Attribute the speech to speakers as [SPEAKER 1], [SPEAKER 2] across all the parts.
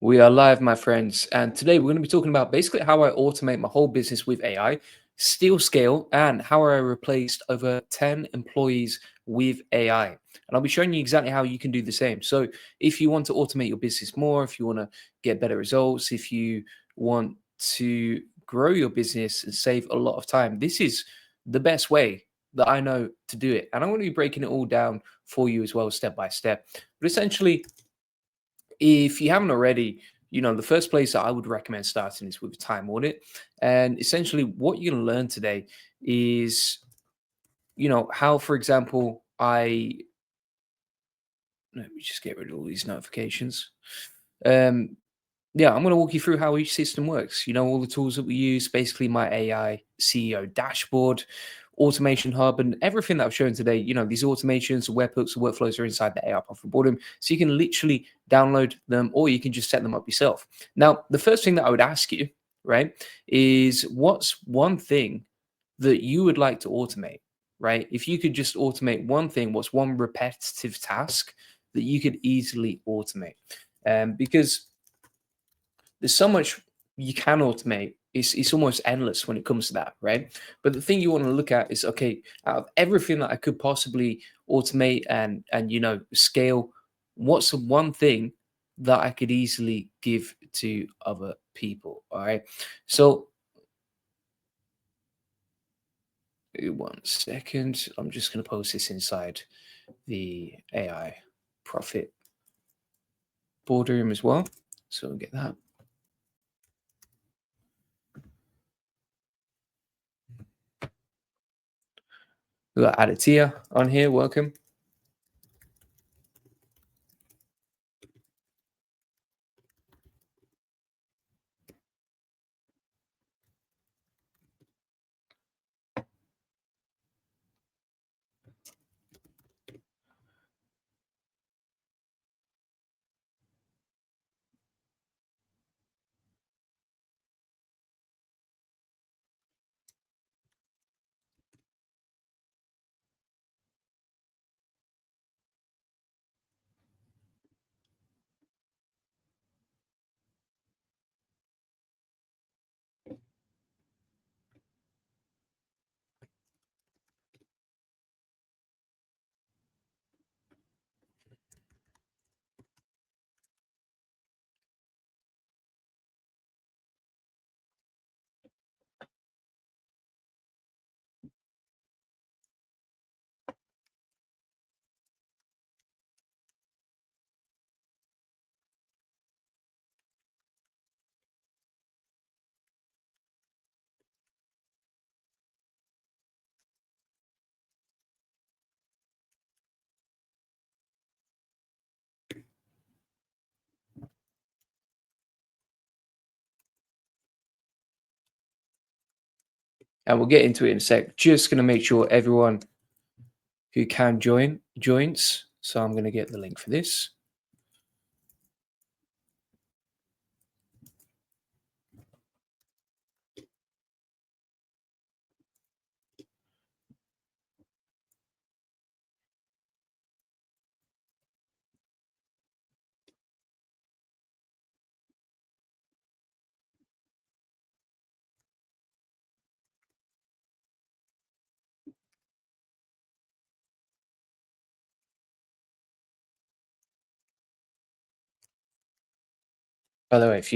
[SPEAKER 1] We are live, my friends, and today we're going to be talking about basically how I automate my whole business with AI, still scale, and how I replaced over 10 employees with AI. And I'll be showing you exactly how you can do the same. So, if you want to automate your business more, if you want to get better results, if you want to grow your business and save a lot of time, this is the best way that I know to do it. And I'm going to be breaking it all down for you as well, step by step. But essentially, if you haven't already, the first place that I would recommend starting is with Time Audit. And essentially, what you're going to learn today is, how, for example, let me just get rid of all these notifications. Um, yeah, I'm going to walk you through how each system works. All the tools that we use, basically my AI CEO dashboard, automation hub, and everything that I've shown today. These automations, the webhooks, the workflows are inside the AI profit boardroom. So you can literally download them or you can just set them up yourself. Now, the first thing that I would ask you, right, is what's one thing that you would like to automate, right? If you could just automate one thing, what's one repetitive task that you could easily automate? Because there's so much you can automate. It's almost endless when it comes to that, right? But the thing you want to look at is, okay, out of everything that I could possibly automate and scale, what's the one thing that I could easily give to other people? All right. So 1 second. I'm just going to post this inside the AI profit boardroom as well. So we'll get that. We got Aditia on here. Welcome. And we'll get into it in a sec. Just going to make sure everyone who can joins. So I'm going to get the link for this. By the way, if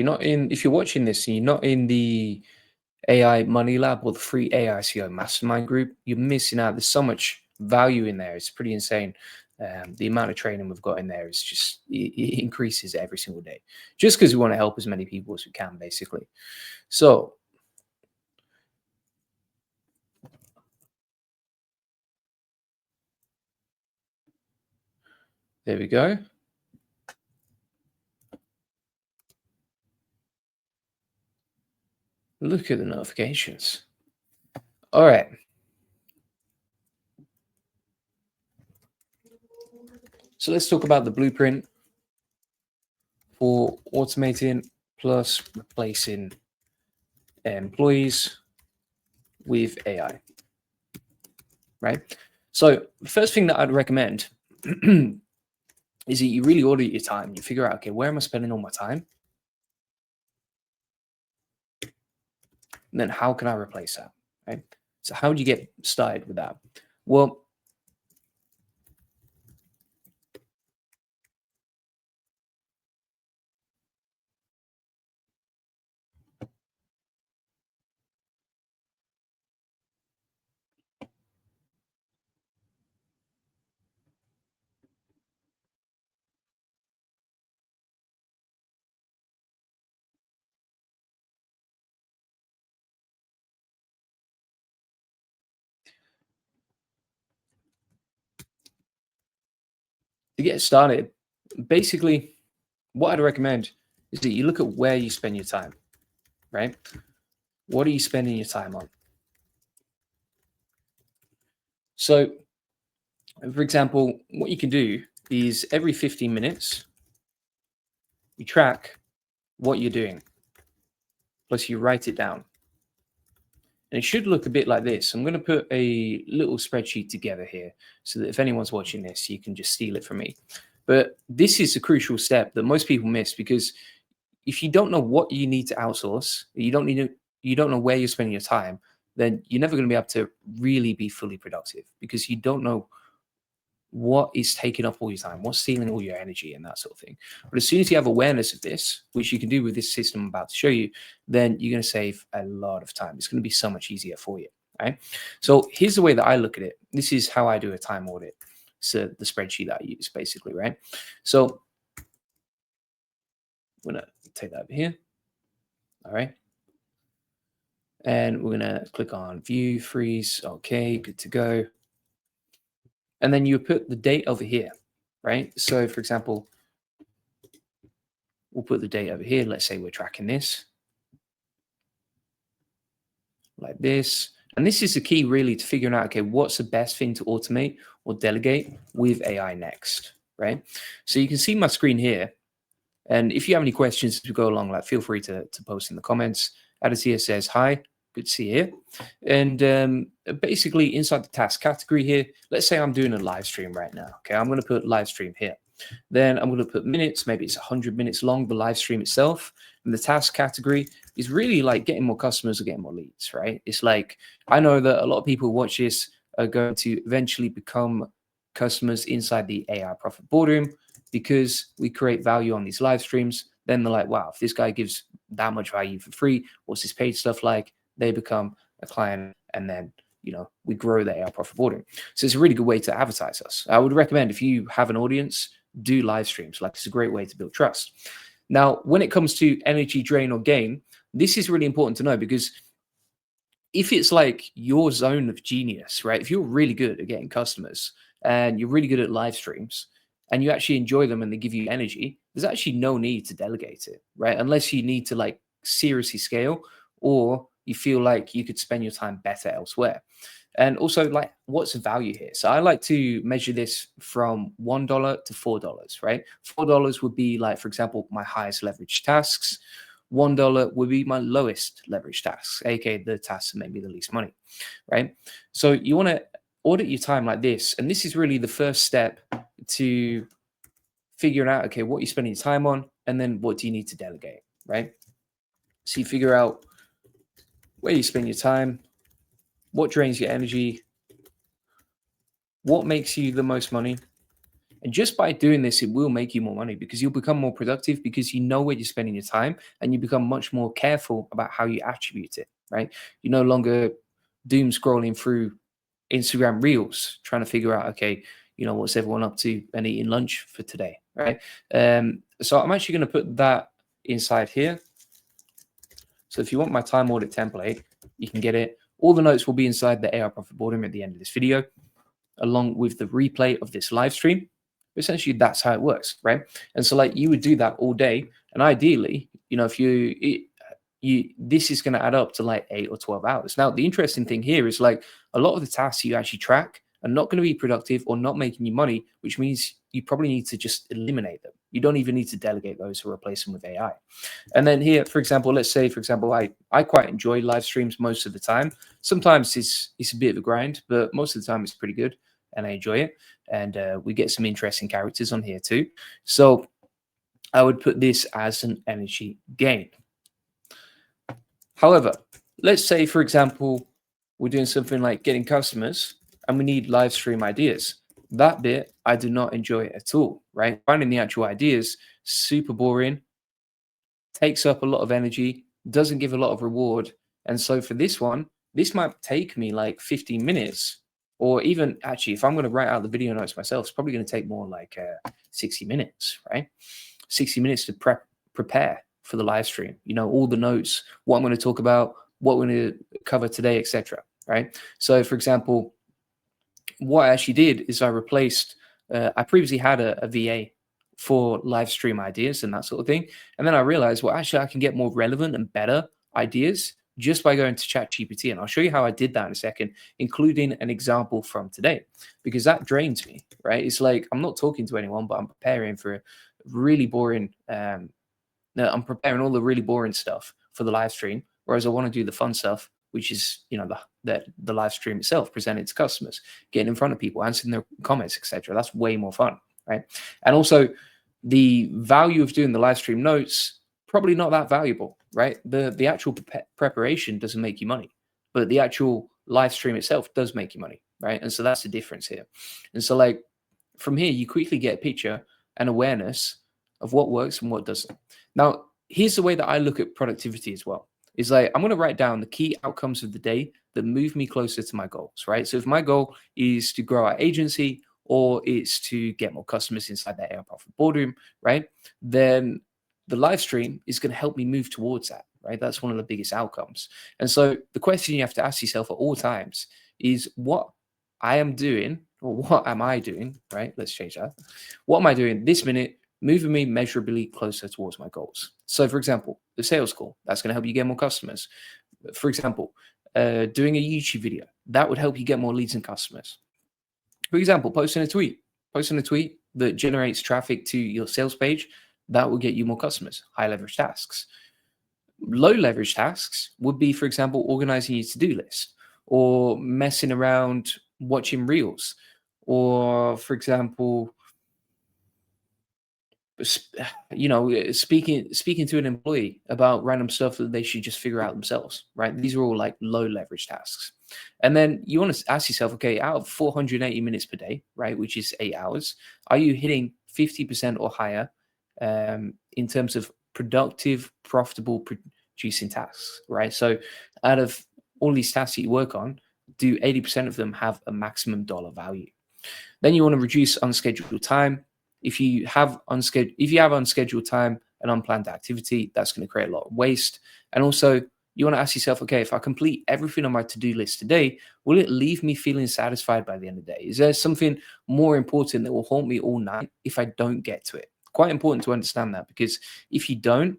[SPEAKER 1] you're watching this and you're not in the AI Money Lab or the free AICO mastermind group, you're missing out. There's so much value in there. It's pretty insane. The amount of training we've got in there is just, it increases every single day, just because we want to help as many people as we can, basically. So there we go. Look at the notifications. All right. So let's talk about the blueprint for automating plus replacing employees with AI, right? So the first thing that I'd recommend is that you really audit your time. You figure out, okay, where am I spending all my time? then how can I replace that, right? So how do you get started with that? Well, to get started, basically, what I'd recommend is that you look at where you spend your time, right? What are you spending your time on? So, for example, what you can do is every 15 minutes, you track what you're doing, plus you write it down. And it should look a bit like this. I'm going to put a little spreadsheet together here so that if anyone's watching this, you can just steal it from me. But this is a crucial step that most people miss, because if you don't know what you need to outsource, you don't know where you're spending your time, then you're never going to be able to really be fully productive, because you don't know what is taking up all your time, what's stealing all your energy, and that sort of thing. But as soon as you have awareness of this, which you can do with this system I'm about to show you, then you're going to save a lot of time. It's going to be so much easier for you. Right? So here's the way that I look at it. This is how I do a time audit. So the spreadsheet that I use, basically, right? So I'm going to take that over here. All right. And we're going to click on view, freeze. Okay, good to go. And then you put the date over here, right? So for example, we'll put the date over here. Let's say we're tracking this like this. And this is the key really to figuring out, okay, what's the best thing to automate or delegate with AI next, right? So you can see my screen here. And if you have any questions to go along, like feel free to post in the comments. Aditya says, hi, good to see you here. And basically inside the task category here, let's say I'm doing a live stream right now. Okay, I'm going to put live stream here. Then I'm going to put minutes, maybe it's 100 minutes long, the live stream itself. And the task category is really like getting more customers or getting more leads, right? It's like, I know that a lot of people who watch this are going to eventually become customers inside the AI Profit Boardroom, because we create value on these live streams. Then they're like, wow, if this guy gives that much value for free, what's his paid stuff like? They become a client, and then we grow the AI Profit Boardroom. So it's a really good way to advertise us. I would recommend, if you have an audience, do live streams. Like, it's a great way to build trust. Now, when it comes to energy drain or gain, this is really important to know, because if it's like your zone of genius, right? If you're really good at getting customers and you're really good at live streams and you actually enjoy them and they give you energy, there's actually no need to delegate it, right? Unless you need to like seriously scale, or you feel like you could spend your time better elsewhere. And also, like, what's the value here? So I like to measure this from $1 to $4, right? $4 would be like, for example, my highest leverage tasks. $1 would be my lowest leverage tasks, aka the tasks that make me the least money, right? So you want to audit your time like this. And this is really the first step to figuring out, okay, what you're spending your time on, and then what do you need to delegate, right? So you figure out where you spend your time, what drains your energy, what makes you the most money. And just by doing this, it will make you more money, because you'll become more productive, because you know where you're spending your time, and you become much more careful about how you attribute it, right? You're no longer doom scrolling through Instagram reels, trying to figure out, okay, what's everyone up to and eating lunch for today, right? So I'm actually going to put that inside here. So if you want my time audit template, you can get it. All the notes will be inside the AI Profit Boardroom at the end of this video, along with the replay of this live stream. Essentially, that's how it works, right? And so, like, you would do that all day, and ideally, if this is going to add up to like 8 or 12 hours. Now, the interesting thing here is, like, a lot of the tasks you actually track are not going to be productive or not making you money, which means you probably need to just eliminate them. You don't even need to delegate those or replace them with AI. And then here, for example, let's say, for example, I quite enjoy live streams most of the time. Sometimes it's a bit of a grind, but most of the time it's pretty good, and I enjoy it. And we get some interesting characters on here too. So I would put this as an energy gain. However, let's say, for example, we're doing something like getting customers and we need live stream ideas. That bit I do not enjoy at all, right? Finding the actual ideas, super boring, takes up a lot of energy, doesn't give a lot of reward. And so for this one, this might take me like 15 minutes, or even actually, if I'm going to write out the video notes myself, it's probably going to take more like 60 minutes, right? 60 minutes to prepare for the live stream, all the notes, what I'm going to talk about, what we're going to cover today, etc. Right. So, for example, what I actually did is I previously had a VA for live stream ideas and that sort of thing. And then I realized, well, actually, I can get more relevant and better ideas just by going to ChatGPT. And I'll show you how I did that in a second, including an example from today, because that drains me, right? It's like I'm not talking to anyone, but I'm preparing for a really boring, no, I'm preparing all the really boring stuff for the live stream, whereas I want to do the fun stuff, which is the live stream itself, presenting to customers, getting in front of people, answering their comments, etc. That's way more fun, right? And also, the value of doing the live stream notes probably not that valuable, right? The actual preparation doesn't make you money, but the actual live stream itself does make you money, right? And so that's the difference here. And so, like, from here, you quickly get a picture and awareness of what works and what doesn't. Now, here's the way that I look at productivity as well. Is like I'm going to write down the key outcomes of the day that move me closer to my goals, right? So if my goal is to grow our agency or it's to get more customers inside that AI Profit Boardroom, right? Then the live stream is going to help me move towards that, right? That's one of the biggest outcomes. And so the question you have to ask yourself at all times is what I am doing, or what am I doing, right? Let's change that. What am I doing this minute moving me measurably closer towards my goals? So, for example, the sales call, that's going to help you get more customers. For example, doing a YouTube video, that would help you get more leads and customers. For example, posting a tweet that generates traffic to your sales page, that will get you more customers. High leverage tasks. Low leverage tasks would be, for example, organizing your to-do list or messing around watching reels, or, for example, speaking to an employee about random stuff that they should just figure out themselves, right? These are all like low leverage tasks. And then you want to ask yourself, okay, out of 480 minutes per day, right, which is 8 hours, are you hitting 50% or higher in terms of productive, profitable producing tasks, right? So out of all these tasks that you work on, do 80% of them have a maximum dollar value? Then you want to reduce unscheduled time. If you have unscheduled time and unplanned activity, that's going to create a lot of waste. And also, you want to ask yourself, okay, if I complete everything on my to-do list today, will it leave me feeling satisfied by the end of the day? Is there something more important that will haunt me all night if I don't get to it? Quite important to understand that, because if you don't,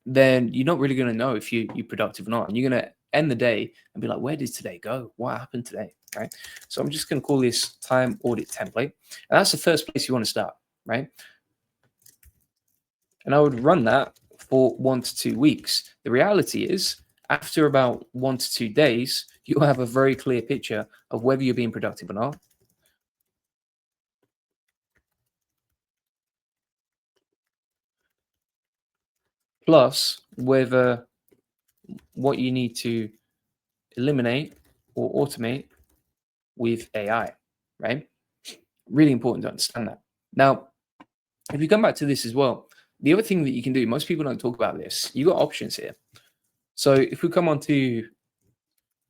[SPEAKER 1] then you're not really going to know if you're productive or not. And you're going to end the day and be like, where did today go? What happened today? Right? So I'm just going to call this Time Audit template. And that's the first place you want to start, right? And I would run that for 1 to 2 weeks. The reality is, after about 1 to 2 days, you'll have a very clear picture of whether you're being productive or not. Plus, whether what you need to eliminate or automate with AI, right? Really important to understand that. Now, if you come back to this as well, the other thing that you can do, most people don't talk about this, you got options here. So if we come on to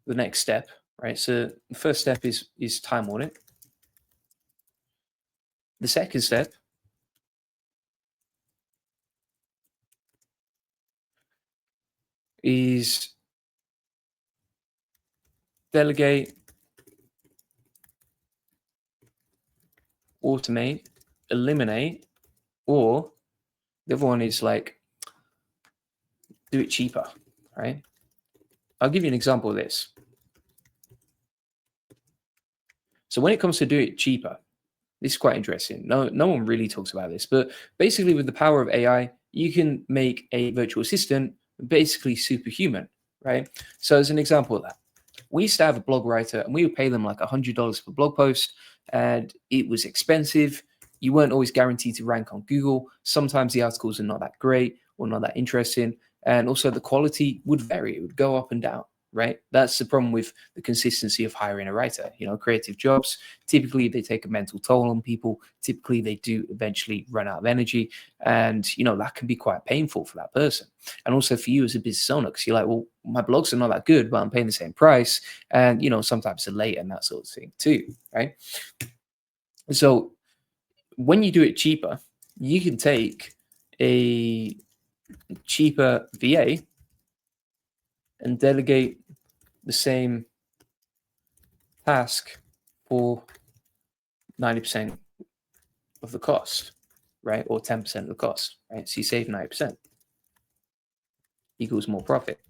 [SPEAKER 1] the next step, right? So the first step is time audit. The second step is delegate, automate, eliminate, or the other one is like do it cheaper, right? I'll give you an example of this. So when it comes to do it cheaper, this is quite interesting. No one really talks about this, but basically with the power of AI, you can make a virtual assistant basically superhuman, right? So as an example of that, we used to have a blog writer and we would pay them like $100 per blog post, and it was expensive. You weren't always guaranteed to rank on Google. Sometimes the articles are not that great or not that interesting. and also the quality would vary. It would go up and down, right? That's the problem with the consistency of hiring a writer. Creative jobs, typically they take a mental toll on people. Typically they do eventually run out of energy, and that can be quite painful for that person, and also for you as a business owner, because you're like, well, my blogs are not that good, but I'm paying the same price, and sometimes they're late and that sort of thing too, right? So when you do it cheaper, you can take a cheaper VA and delegate the same task for 90% of the cost, right? Or 10% of the cost, right? So you save 90% equals more profit.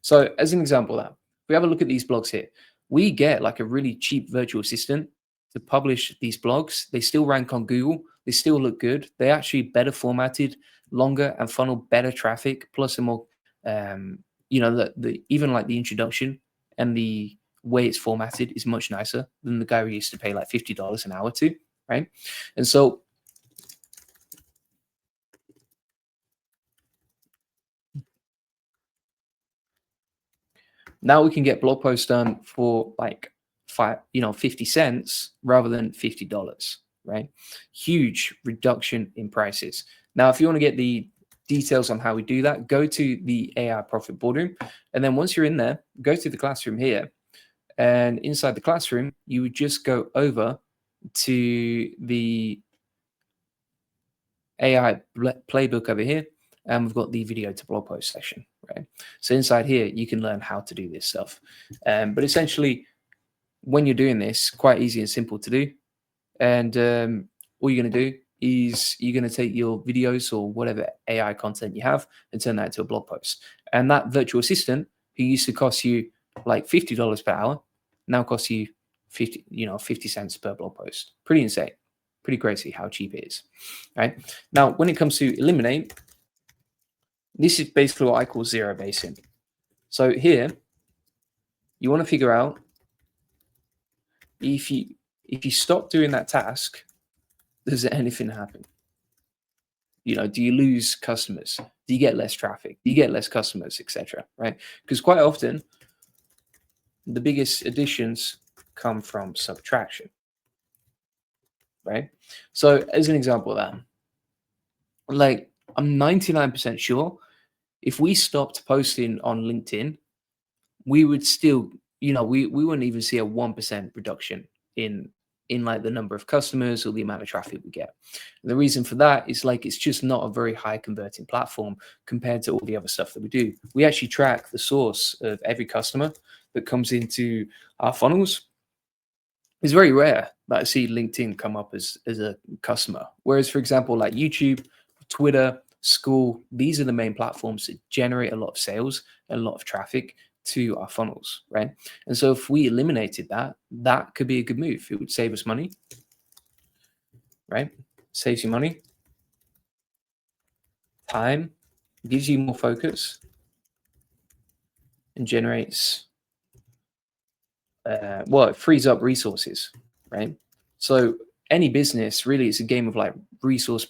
[SPEAKER 1] So as an example of that, if we have a look at these blogs here, we get like a really cheap virtual assistant to publish these blogs. They still rank on Google. They still look good. They're actually better formatted, longer, and funnel better traffic. Plus, a more, the even like the introduction and the way it's formatted is much nicer than the guy we used to pay like $50 an hour to, right? And so now we can get blog posts done for like 50 cents rather than $50, right? Huge reduction in prices. Now, if you want to get the details on how we do that, go to the AI Profit Boardroom. And then once you're in there, go to the classroom here. And inside the classroom, you would just go over to the AI playbook over here. And we've got the video to blog post section, right? So inside here, you can learn how to do this stuff. But essentially, when you're doing this, quite easy and simple to do. And all you're going to do is you're going to take your videos or whatever AI content you have and turn that into a blog post. And that virtual assistant, who used to cost you like $50 per hour, now costs you 50 cents per blog post. Pretty insane. Pretty crazy how cheap it is, right? Now, when it comes to eliminate, this is basically what I call zero basing. So here, you want to figure out if you stop doing that task, does anything happen? Do you lose customers? Do you get less traffic? Do you get less customers, etc.? Right? Because quite often, the biggest additions come from subtraction. Right? So as an example of that, like I'm 99% sure if we stopped posting on LinkedIn, we would still, we wouldn't even see a 1% reduction in like the number of customers or the amount of traffic we get. And the reason for that is like it's just not a very high converting platform compared to all the other stuff that we do. We actually track the source of every customer that comes into our funnels. It's very rare that I see LinkedIn come up as a customer. Whereas, for example, like YouTube, Twitter, school, these are the main platforms that generate a lot of sales and a lot of traffic to our funnels, right? And so if we eliminated that, that could be a good move. It would save us money, right? Saves you money, time, gives you more focus, and generates, it frees up resources, right? So any business really is a game of like resource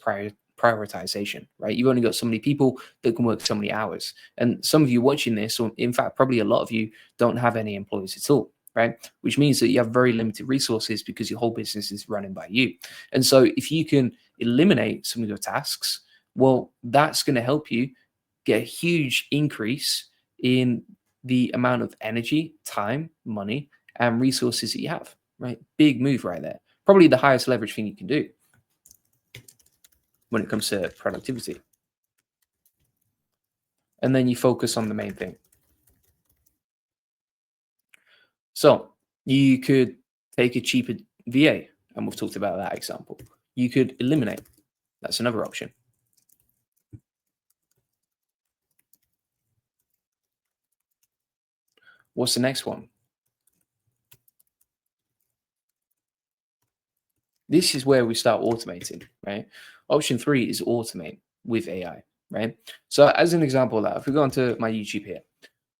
[SPEAKER 1] prioritization, right? You've only got so many people that can work so many hours. And some of you watching this, or in fact, probably a lot of you don't have any employees at all, right? Which means that you have very limited resources because your whole business is running by you. And so if you can eliminate some of your tasks, well, that's going to help you get a huge increase in the amount of energy, time, money, and resources that you have, right? Big move right there. Probably the highest leverage thing you can do when it comes to productivity. And then you focus on the main thing. So you could take a cheaper VA, and we've talked about that example. You could eliminate. That's another option. What's the next one? This is where we start automating, right? Option 3 is automate with AI, right? So as an example of that, if we go onto my YouTube here,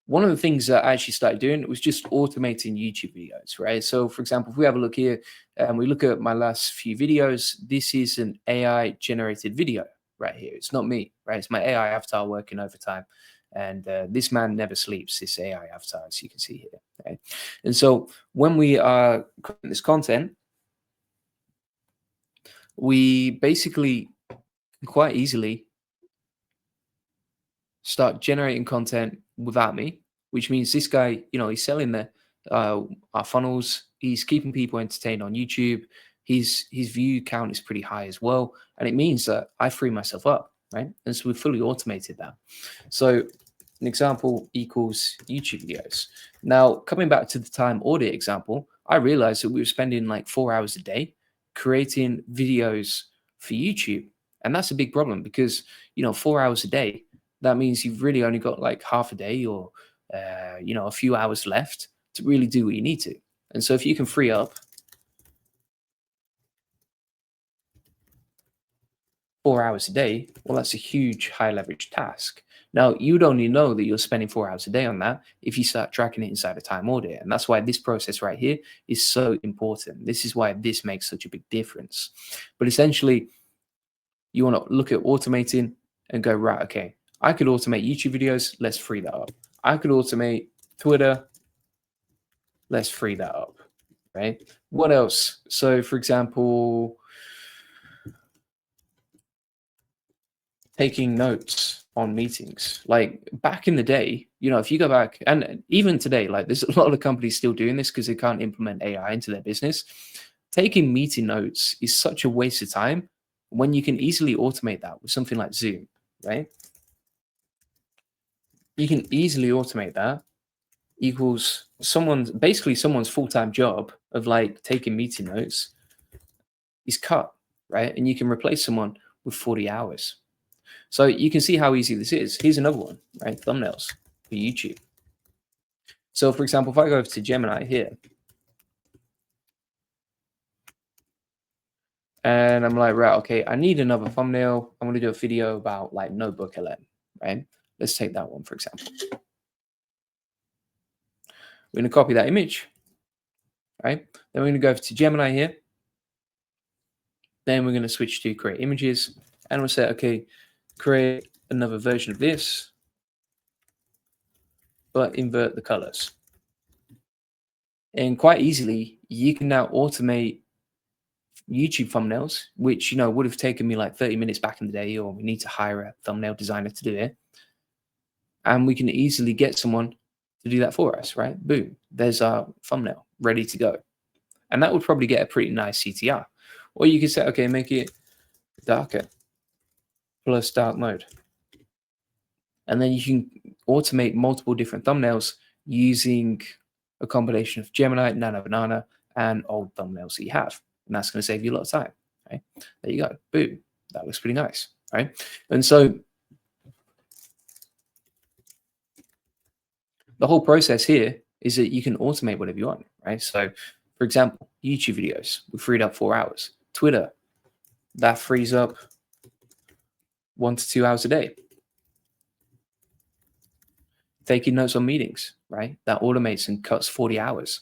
[SPEAKER 1] one of the things that I actually started doing was just automating YouTube videos, right? So for example, if we have a look here and we look at my last few videos, this is an AI generated video, right here. It's not me, right? It's my AI avatar working overtime. And this man never sleeps, this AI avatar, as you can see here. Okay? And so when we are creating this content, we basically quite easily start generating content without me, which means this guy, he's selling our funnels. He's keeping people entertained on YouTube. His view count is pretty high as well, and it means that I free myself up, right? And so we've fully automated that. So an example equals YouTube videos. Now, coming back to the time audit example, I realized that we were spending like 4 hours a day creating videos for YouTube, and that's a big problem because 4 hours a day, that means you've really only got like half a day or a few hours left to really do what you need to. And so if you can free up 4 hours a day, well, that's a huge high leverage task. Now, you'd only know that you're spending 4 hours a day on that if you start tracking it inside a time audit. And that's why this process right here is so important. This is why this makes such a big difference. But essentially, you want to look at automating and go, right, okay, I could automate YouTube videos. Let's free that up. I could automate Twitter. Let's free that up, right? What else? So, for example, taking notes on meetings. Like back in the day, if you go back, and even today, like there's a lot of companies still doing this because they can't implement AI into their business. Taking meeting notes is such a waste of time when you can easily automate that with something like Zoom, right? You can easily automate that equals someone's full-time job of like taking meeting notes is cut, right? And you can replace someone with 40 hours. So you can see how easy this is. Here's another one, right? Thumbnails for YouTube. So for example, if I go over to Gemini here, and I'm like, right, okay, I need another thumbnail. I'm going to do a video about like Notebook LM, right? Let's take that one, for example. We're going to copy that image, right? Then we're going to go over to Gemini here. Then we're going to switch to create images, and we'll say, okay, create another version of this, but invert the colors. And quite easily, you can now automate YouTube thumbnails, which would have taken me like 30 minutes back in the day, or we need to hire a thumbnail designer to do it. And we can easily get someone to do that for us, right? Boom, there's our thumbnail ready to go. And that would probably get a pretty nice CTR. Or you could say, okay, make it darker plus dark mode. And then you can automate multiple different thumbnails using a combination of Gemini, Nano Banana, and old thumbnails that you have. And that's going to save you a lot of time, right? There you go. Boom. That looks pretty nice, right? And so the whole process here is that you can automate whatever you want, right? So, for example, YouTube videos, we freed up 4 hours. Twitter, that frees up 1 to 2 hours a day. Taking notes on meetings, right? That automates and cuts 40 hours.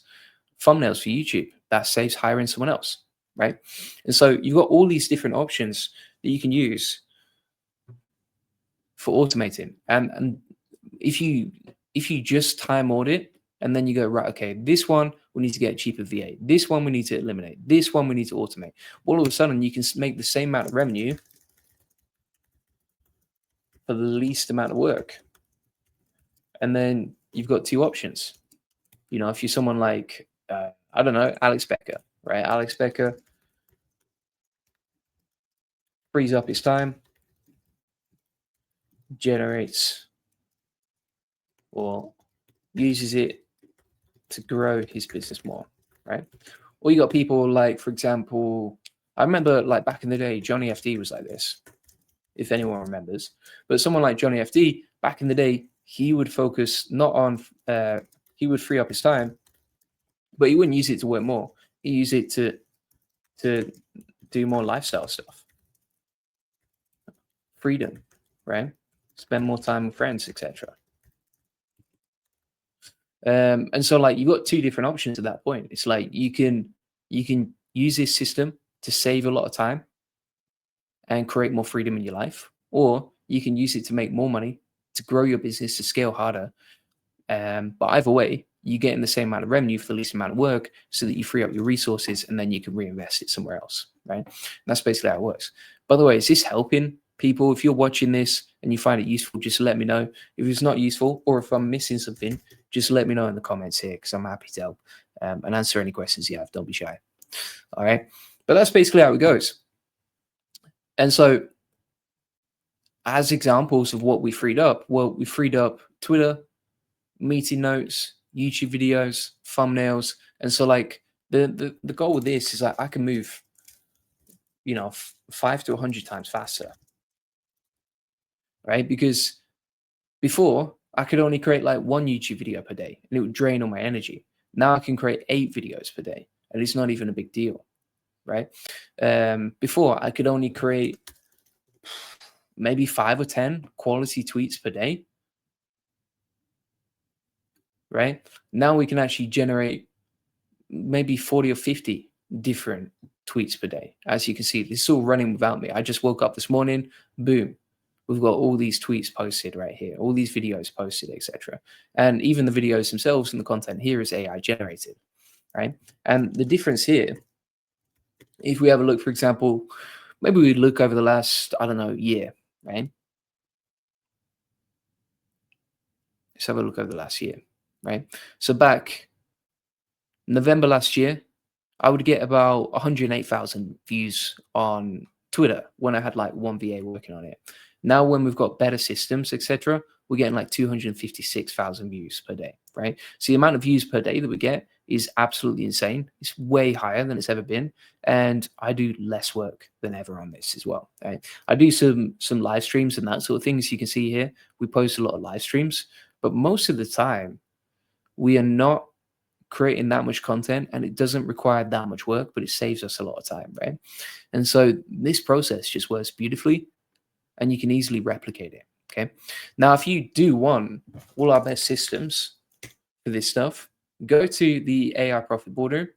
[SPEAKER 1] Thumbnails for YouTube, that saves hiring someone else, right? And so you've got all these different options that you can use for automating. And if you just time audit and then you go, right, okay, this one we need to get a cheaper VA. This one we need to eliminate. This one we need to automate. All of a sudden you can make the same amount of revenue for the least amount of work. And then you've got two options. If you're someone like, I don't know, Alex Becker, right? Alex Becker frees up his time, generates or uses it to grow his business more, right? Or you got people like, for example, I remember like back in the day, Johnny FD was like this, if anyone remembers. But someone like Johnny FD, back in the day, he would focus not on, he would free up his time, but he wouldn't use it to work more. He used it to do more lifestyle stuff. Freedom, right? Spend more time with friends, etc. And so like you've got two different options at that point. It's like you can use this system to save a lot of time and create more freedom in your life, or you can use it to make more money, to grow your business, to scale harder. But either way, you get in the same amount of revenue for the least amount of work so that you free up your resources and then you can reinvest it somewhere else, right? And that's basically how it works. By the way, is this helping people? If you're watching this and you find it useful, just let me know. If it's not useful or if I'm missing something, just let me know in the comments here because I'm happy to help and answer any questions you have. Don't be shy. All right. But that's basically how it goes. And so, as examples of what we freed up, well, we freed up Twitter, meeting notes, YouTube videos, thumbnails. And so like the goal with this is that I can move, 5 to 100 times faster, right? Because before I could only create like one YouTube video per day and it would drain all my energy. Now I can create 8 videos per day and it's not even a big deal, right? Before I could only create maybe 5 or 10 quality tweets per day, right? Now we can actually generate maybe 40 or 50 different tweets per day. As you can see, this is all running without me. I just woke up this morning, boom, we've got all these tweets posted right here, all these videos posted, etc. And even the videos themselves and the content here is AI generated, right? And the difference here, if we have a look, for example, maybe we look over the last, I don't know, year, right? Let's have a look over the last year, right? So back November last year, I would get about 108,000 views on Twitter when I had like one VA working on it. Now, when we've got better systems, etc., we're getting like 256,000 views per day, right? So the amount of views per day that we get is absolutely insane. It's way higher than it's ever been, and I do less work than ever on this as well. Right? I do some live streams and that sort of thing. As you can see here, we post a lot of live streams, but most of the time we are not creating that much content and it doesn't require that much work, but it saves us a lot of time, right? And so this process just works beautifully and you can easily replicate it. Okay. Now, if you do want all our best systems for this stuff, go to the AI Profit Boardroom.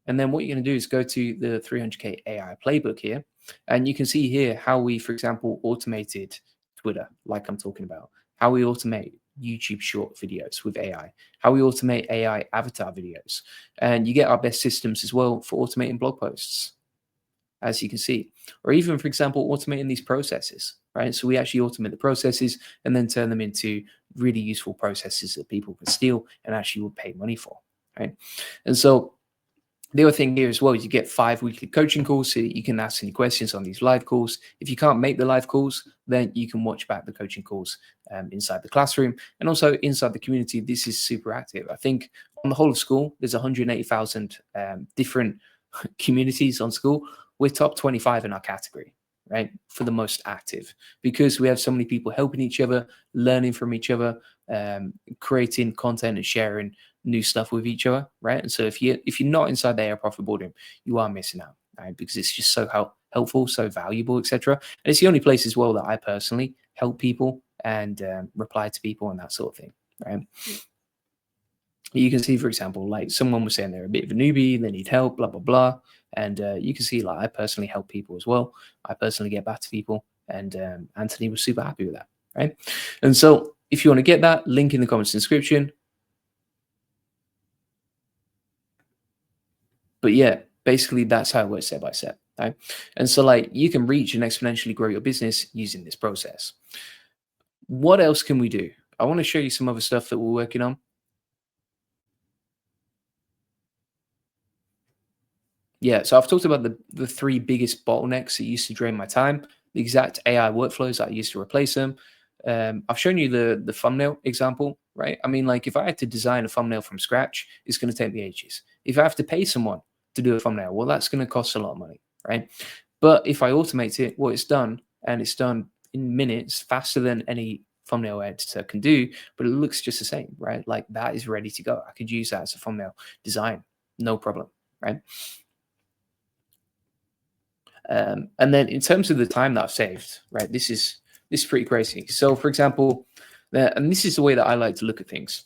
[SPEAKER 1] And then what you're going to do is go to the 300K AI playbook here. And you can see here how we, for example, automated Twitter, like I'm talking about, how we automate YouTube short videos with AI, how we automate AI avatar videos. And you get our best systems as well for automating blog posts, as you can see, or even, for example, automating these processes, right? So we actually automate the processes and then turn them into really useful processes that people can steal and actually will pay money for, right? And so the other thing here as well is you get 5 weekly coaching calls so that you can ask any questions on these live calls. If you can't make the live calls, then you can watch back the coaching calls inside the classroom. And also inside the community, this is super active. I think on the whole of school, there's 180,000 different communities on school. We're top 25 in our category, right? For the most active, because we have so many people helping each other, learning from each other, creating content and sharing new stuff with each other, right? And so if you're not inside the AI Profit Boardroom, you are missing out, right? Because it's just so helpful, so valuable, etc. And it's the only place as well that I personally help people and reply to people and that sort of thing, right? You can see, for example, like someone was saying they're a bit of a newbie, they need help, blah, blah, blah. And you can see, like, I personally help people as well. I personally get back to people. And Anthony was super happy with that, right? And so if you want to get that, link in the comments description. But yeah, basically that's how it works step by step, right? And so like you can reach and exponentially grow your business using this process. What else can we do? I want to show you some other stuff that we're working on. Yeah, so I've talked about the 3 biggest bottlenecks that used to drain my time, the exact AI workflows that I used to replace them. I've shown you the thumbnail example, right? I mean, like if I had to design a thumbnail from scratch, it's going to take me ages. If I have to pay someone to do a thumbnail, well, that's going to cost a lot of money, right? But if I automate it, well, it's done, and it's done in minutes, faster than any thumbnail editor can do, but it looks just the same, right? Like that is ready to go. I could use that as a thumbnail design, no problem, right? And then in terms of the time that I've saved, right, this is pretty crazy. So for example, and this is the way that I like to look at things.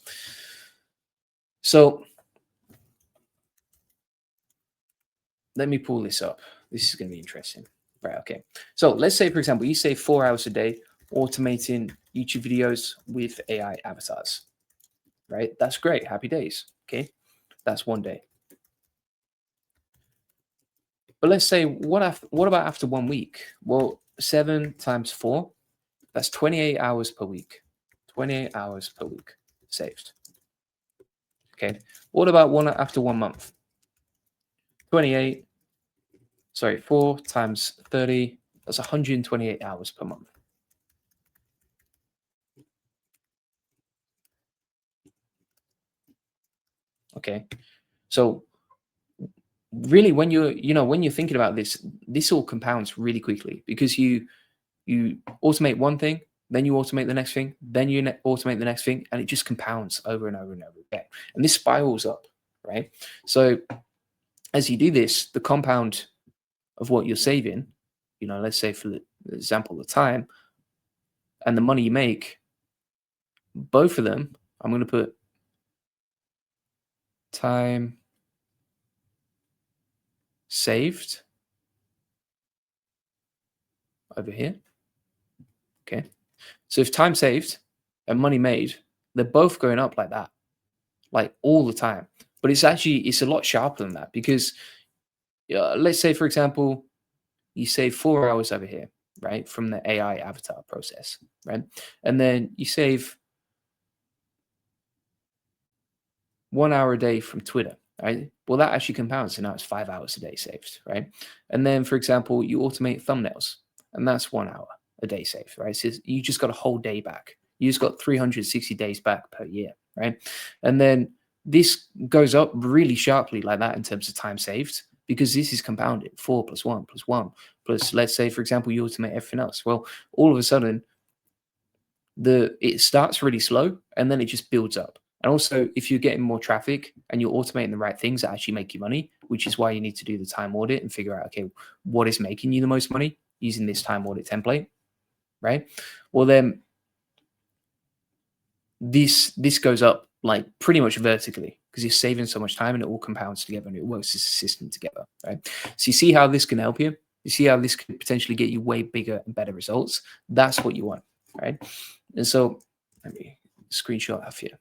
[SPEAKER 1] So let me pull this up. This is going to be interesting. Right, okay. So let's say, for example, you save 4 hours a day automating YouTube videos with AI avatars, right? That's great. Happy days. Okay. That's one day. But let's say, what about after 1 week? Well, 7 times 4, that's 28 hours per week. 28 hours per week saved. Okay. What about after 1 month? 28, sorry, 4 times 30, that's 128 hours per month. Okay. So really, when you're thinking about this all compounds really quickly, because you automate one thing, then you automate the next thing, then you automate the next thing, and it just compounds over and over and over again, and this spirals up, right? So as you do this, the compound of what you're saving, let's say for the example, the time and the money you make, both of them, I'm going to put time saved over here. Okay. So if time saved and money made, they're both going up like that, like all the time. But it's a lot sharper than that, because let's say, for example, you save 4 hours over here, right, from the AI avatar process, right? And then you save 1 hour a day from Twitter, right? Well, that actually compounds, so now it's 5 hours a day saved, right? And then, for example, you automate thumbnails, and that's 1 hour a day saved, right? So you just got a whole day back. You just got 360 days back per year, right? And then this goes up really sharply like that in terms of time saved, because this is compounded 4 plus 1 plus 1 plus, let's say, for example, you automate everything else. Well, all of a sudden, it starts really slow and then it just builds up. And also, if you're getting more traffic and you're automating the right things that actually make you money, which is why you need to do the time audit and figure out, okay, what is making you the most money using this time audit template, right? Well, then this goes up like pretty much vertically, because you're saving so much time and it all compounds together and it works as a system together, right? So you see how this can help you? You see how this could potentially get you way bigger and better results? That's what you want, right? And so let me screenshot that here.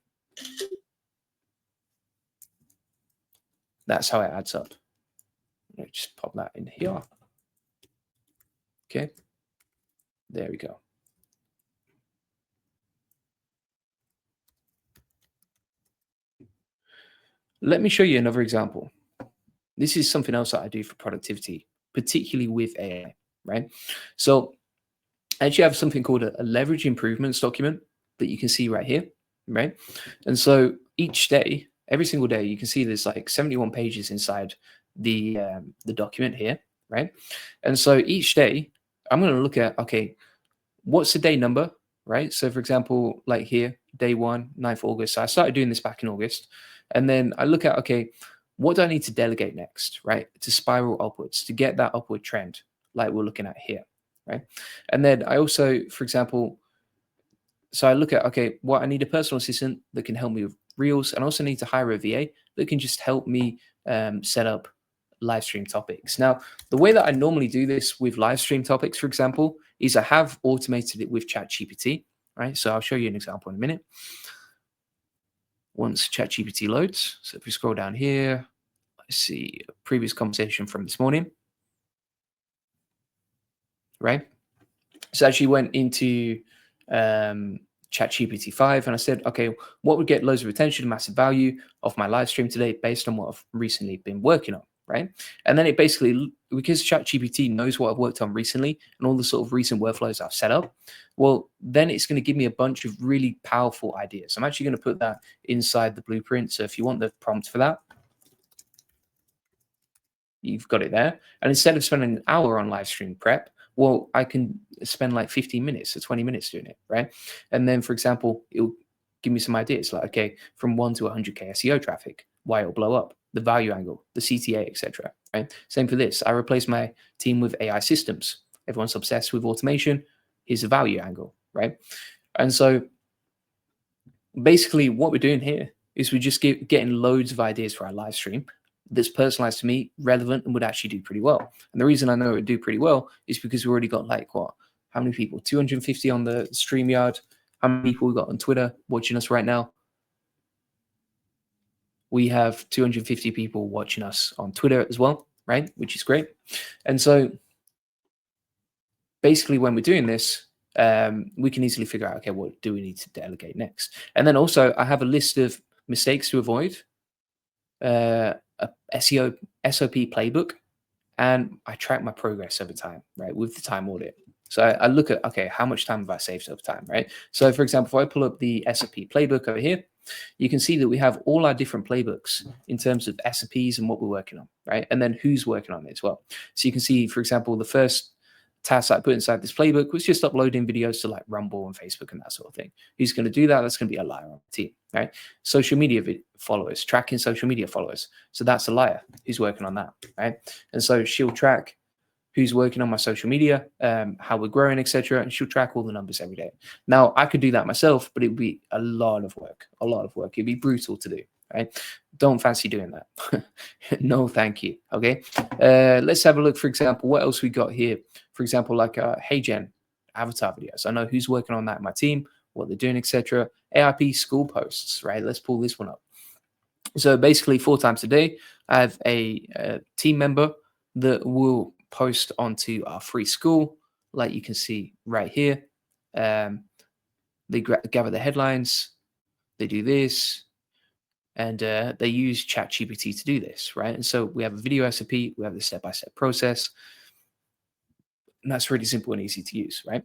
[SPEAKER 1] That's how it adds up. Let me just pop that in here. Okay. There we go. Let me show you another example. This is something else that I do for productivity, particularly with AI, right? So I actually have something called a leverage improvements document that you can see right here, right? And so each day, every single day, you can see there's like 71 pages inside the document here, right? And so each day, I'm going to look at, okay, what's the day number, right? So for example, like here, day 1, 9th August. So I started doing this back in August. And then I look at, okay, what do I need to delegate next, right? To spiral upwards, to get that upward trend like we're looking at here, right? And then I also, for example, so I look at, okay, well, I need a personal assistant that can help me with reels, and I also need to hire a VA that can just help me set up live stream topics. Now, the way that I normally do this with live stream topics, for example, is I have automated it with ChatGPT, right? So I'll show you an example in a minute. Once ChatGPT loads, so if we scroll down here, I see a previous conversation from this morning, right? So I actually went into ChatGPT 5 and I said, okay, what would get loads of attention, massive value of my live stream today based on what I've recently been working on, right? And then it basically, because ChatGPT knows what I've worked on recently and all the sort of recent workflows I've set up, well, then it's going to give me a bunch of really powerful ideas. I'm actually going to put that inside the blueprint. So if you want the prompt for that, you've got it there. And instead of spending an hour on live stream prep, well, I can spend like 15 minutes or 20 minutes doing it, right? And then, for example, it'll give me some ideas like, okay, from 1 to 100K SEO traffic, why it'll blow up, the value angle, the CTA, etc. Right? Same for this. I replaced my team with AI systems. Everyone's obsessed with automation. Here's the value angle, right? And so basically what we're doing here is we're just getting loads of ideas for our live stream. that's personalized to me, relevant, and would actually do pretty well. And the reason I know it would do pretty well is because we've already got like what? How many people? 250 on the StreamYard. How many people we got on Twitter watching us right now? We have 250 people watching us on Twitter as well, right? Which is great. And so basically when we're doing this, we can easily figure out, okay, what do we need to delegate next? And then also I have a list of mistakes to avoid, a SEO SOP playbook, and I track my progress over time, right, with the time audit. So I look at, okay, how much time have I saved over time, right? So for example, if I pull up the SOP playbook over here, you can see that we have all our different playbooks in terms of SOPs and what we're working on, right? And then who's working on it as well. So you can see, for example, the first task I put inside this playbook was just uploading videos to like Rumble and Facebook and that sort of thing. Who's going to do that? That's going to be a liar on the team, right? Social media followers, tracking social media followers. So that's a liar who's working on that, right? And so she'll track who's working on my social media, how we're growing, etc. And she'll track all the numbers every day. Now, I could do that myself, but it would be a lot of work, It'd be brutal to do, right? Don't fancy doing that. No, thank you. Okay. Let's have a look, for example, what else we got here. For example, like Hey Gen avatar videos. I know who's working on that in my team, what they're doing, etc. AIP school posts, right? Let's pull this one up. So basically 4 times a day, I have a team member that will post onto our free school, like you can see right here. They gather the headlines, they do this, and they use ChatGPT to do this, right? And so we have a video SOP, we have the step-by-step process, and that's really simple and easy to use, right?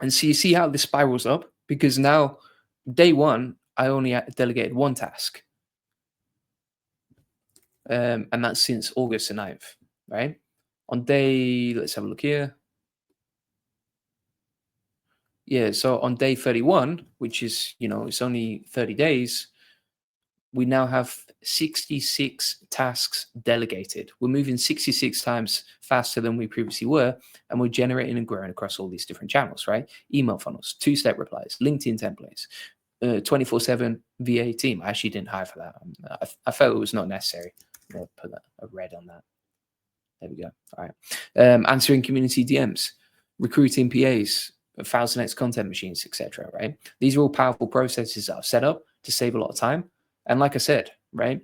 [SPEAKER 1] And so you see how this spirals up, because now day 1, I only delegated 1 task. And that's since August the 9th, right? On day, let's have a look here. Yeah, so on day 31, which is, it's only 30 days, we now have 66 tasks delegated. We're moving 66 times faster than we previously were, and we're generating and growing across all these different channels, right? Email funnels, 2-step replies, LinkedIn templates, 24/7 VA team. I actually didn't hire for that. I felt it was not necessary. I'll put a red on that. There we go. All right. Answering community DMs, recruiting PAs, 1000x content machines, etc. Right? These are all powerful processes that I've set up to save a lot of time. And like I said, right,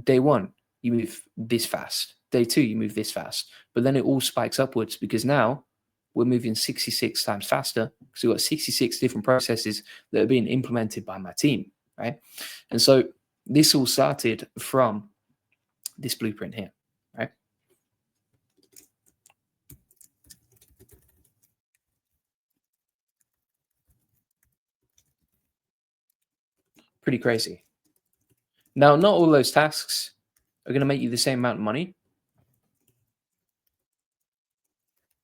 [SPEAKER 1] day 1, you move this fast. Day 2, you move this fast. But then it all spikes upwards because now we're moving 66 times faster because we've got 66 different processes that are being implemented by my team, right? And so this all started from this blueprint here, right? Pretty crazy. Now, not all those tasks are going to make you the same amount of money.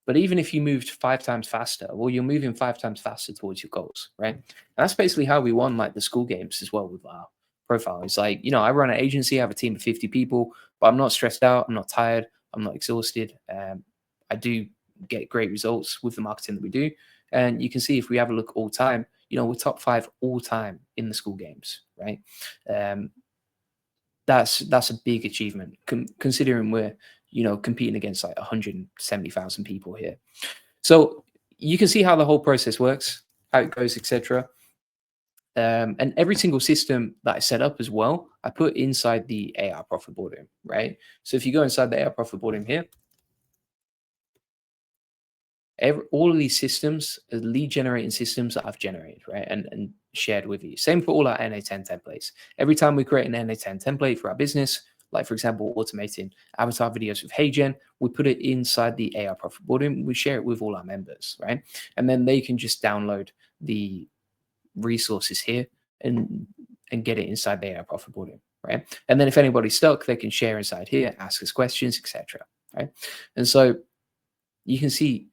[SPEAKER 1] But even if you moved 5 times faster, well, you're moving 5 times faster towards your goals, right? And that's basically how we won like the school games as well with our profile. It's like, I run an agency, I have a team of 50 people, but I'm not stressed out, I'm not tired, I'm not exhausted. I do get great results with the marketing that we do. And you can see if we have a look all time, we're top 5 all time in the school games, right? That's a big achievement considering we're competing against like 170,000 people here. So you can see how the whole process works, how it goes, etc. And every single system that I set up as well, I put inside the AI profit boarding, right? So if you go inside the AI profit boarding here, all of these systems are lead generating systems that I've generated, right? And shared with you. Same for all our NA10 templates. Every time we create an NA10 template for our business, like for example, automating avatar videos with HeyGen, we put it inside the AI profit boarding. We share it with all our members, right? And then they can just download the resources here and get it inside the AI profit boarding, right? And then if anybody's stuck, they can share inside here, ask us questions, etc. Right? And so you can see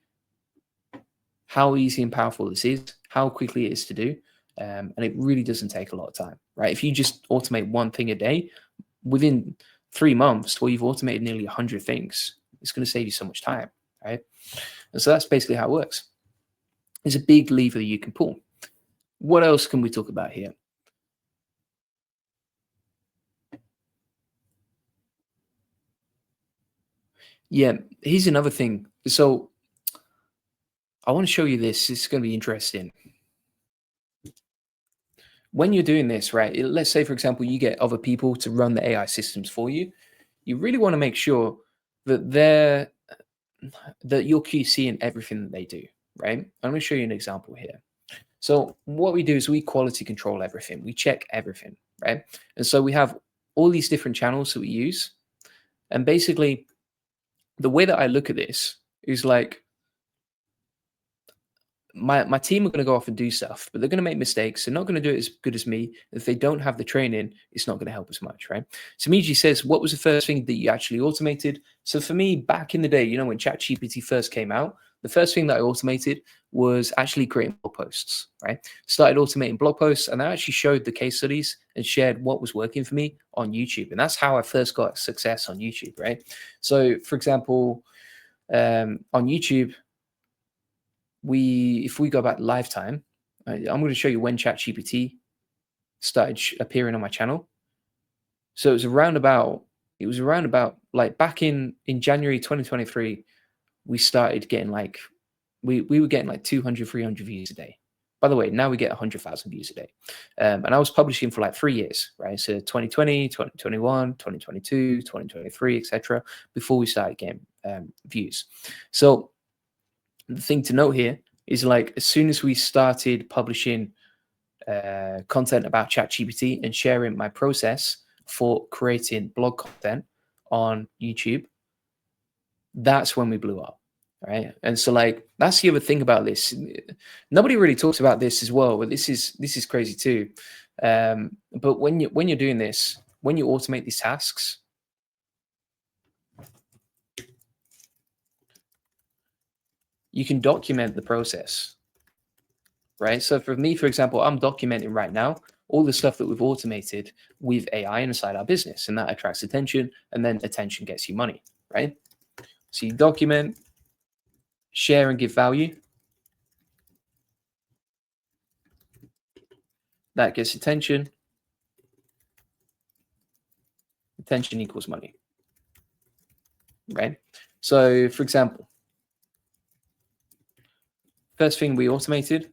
[SPEAKER 1] how easy and powerful this is, how quickly it is to do, and it really doesn't take a lot of time, right? If you just automate one thing a day, within 3 months, well, you've automated nearly 100 things. It's going to save you so much time, right? And so that's basically how it works. It's a big lever that you can pull. What else can we talk about here? Yeah, here's another thing. So I want to show you this. It's going to be interesting. When you're doing this, right? Let's say, for example, you get other people to run the AI systems for you. You really want to make sure that you're QCing everything that they do, right? I'm going to show you an example here. So what we do is we quality control everything. We check everything, right? And so we have all these different channels that we use. And basically, the way that I look at this is like my team are going to go off and do stuff, but they're going to make mistakes. They're not going to do it as good as me. If they don't have the training, it's not going to help as much, right? So Miji says, what was the first thing that you actually automated? So for me, back in the day, when ChatGPT first came out, the first thing that I automated was actually creating blog posts, right? Started automating blog posts, and I actually showed the case studies and shared what was working for me on YouTube. And that's how I first got success on YouTube, right? So for example, on YouTube, if we go back lifetime, I'm going to show you when ChatGPT started appearing on my channel. So it was around about like back in January 2023, we started getting like we were getting like 200, 300 views a day. By the way, now we get 100,000 views a day. And I was publishing for like 3 years, right? So 2020, 2021, 2022, 2023, etc. before we started getting views. So the thing to note here is like as soon as we started publishing content about ChatGPT and sharing my process for creating blog content on YouTube, that's when we blew up, right? And so like that's the other thing about this. Nobody really talks about this as well, but this is crazy too. But when you're doing this, when you automate these tasks, you can document the process, right? So for me, for example, I'm documenting right now all the stuff that we've automated with AI inside our business, and that attracts attention, and then attention gets you money, right? So you document, share, and give value. That gets attention. Attention equals money, right? So for example, first thing we automated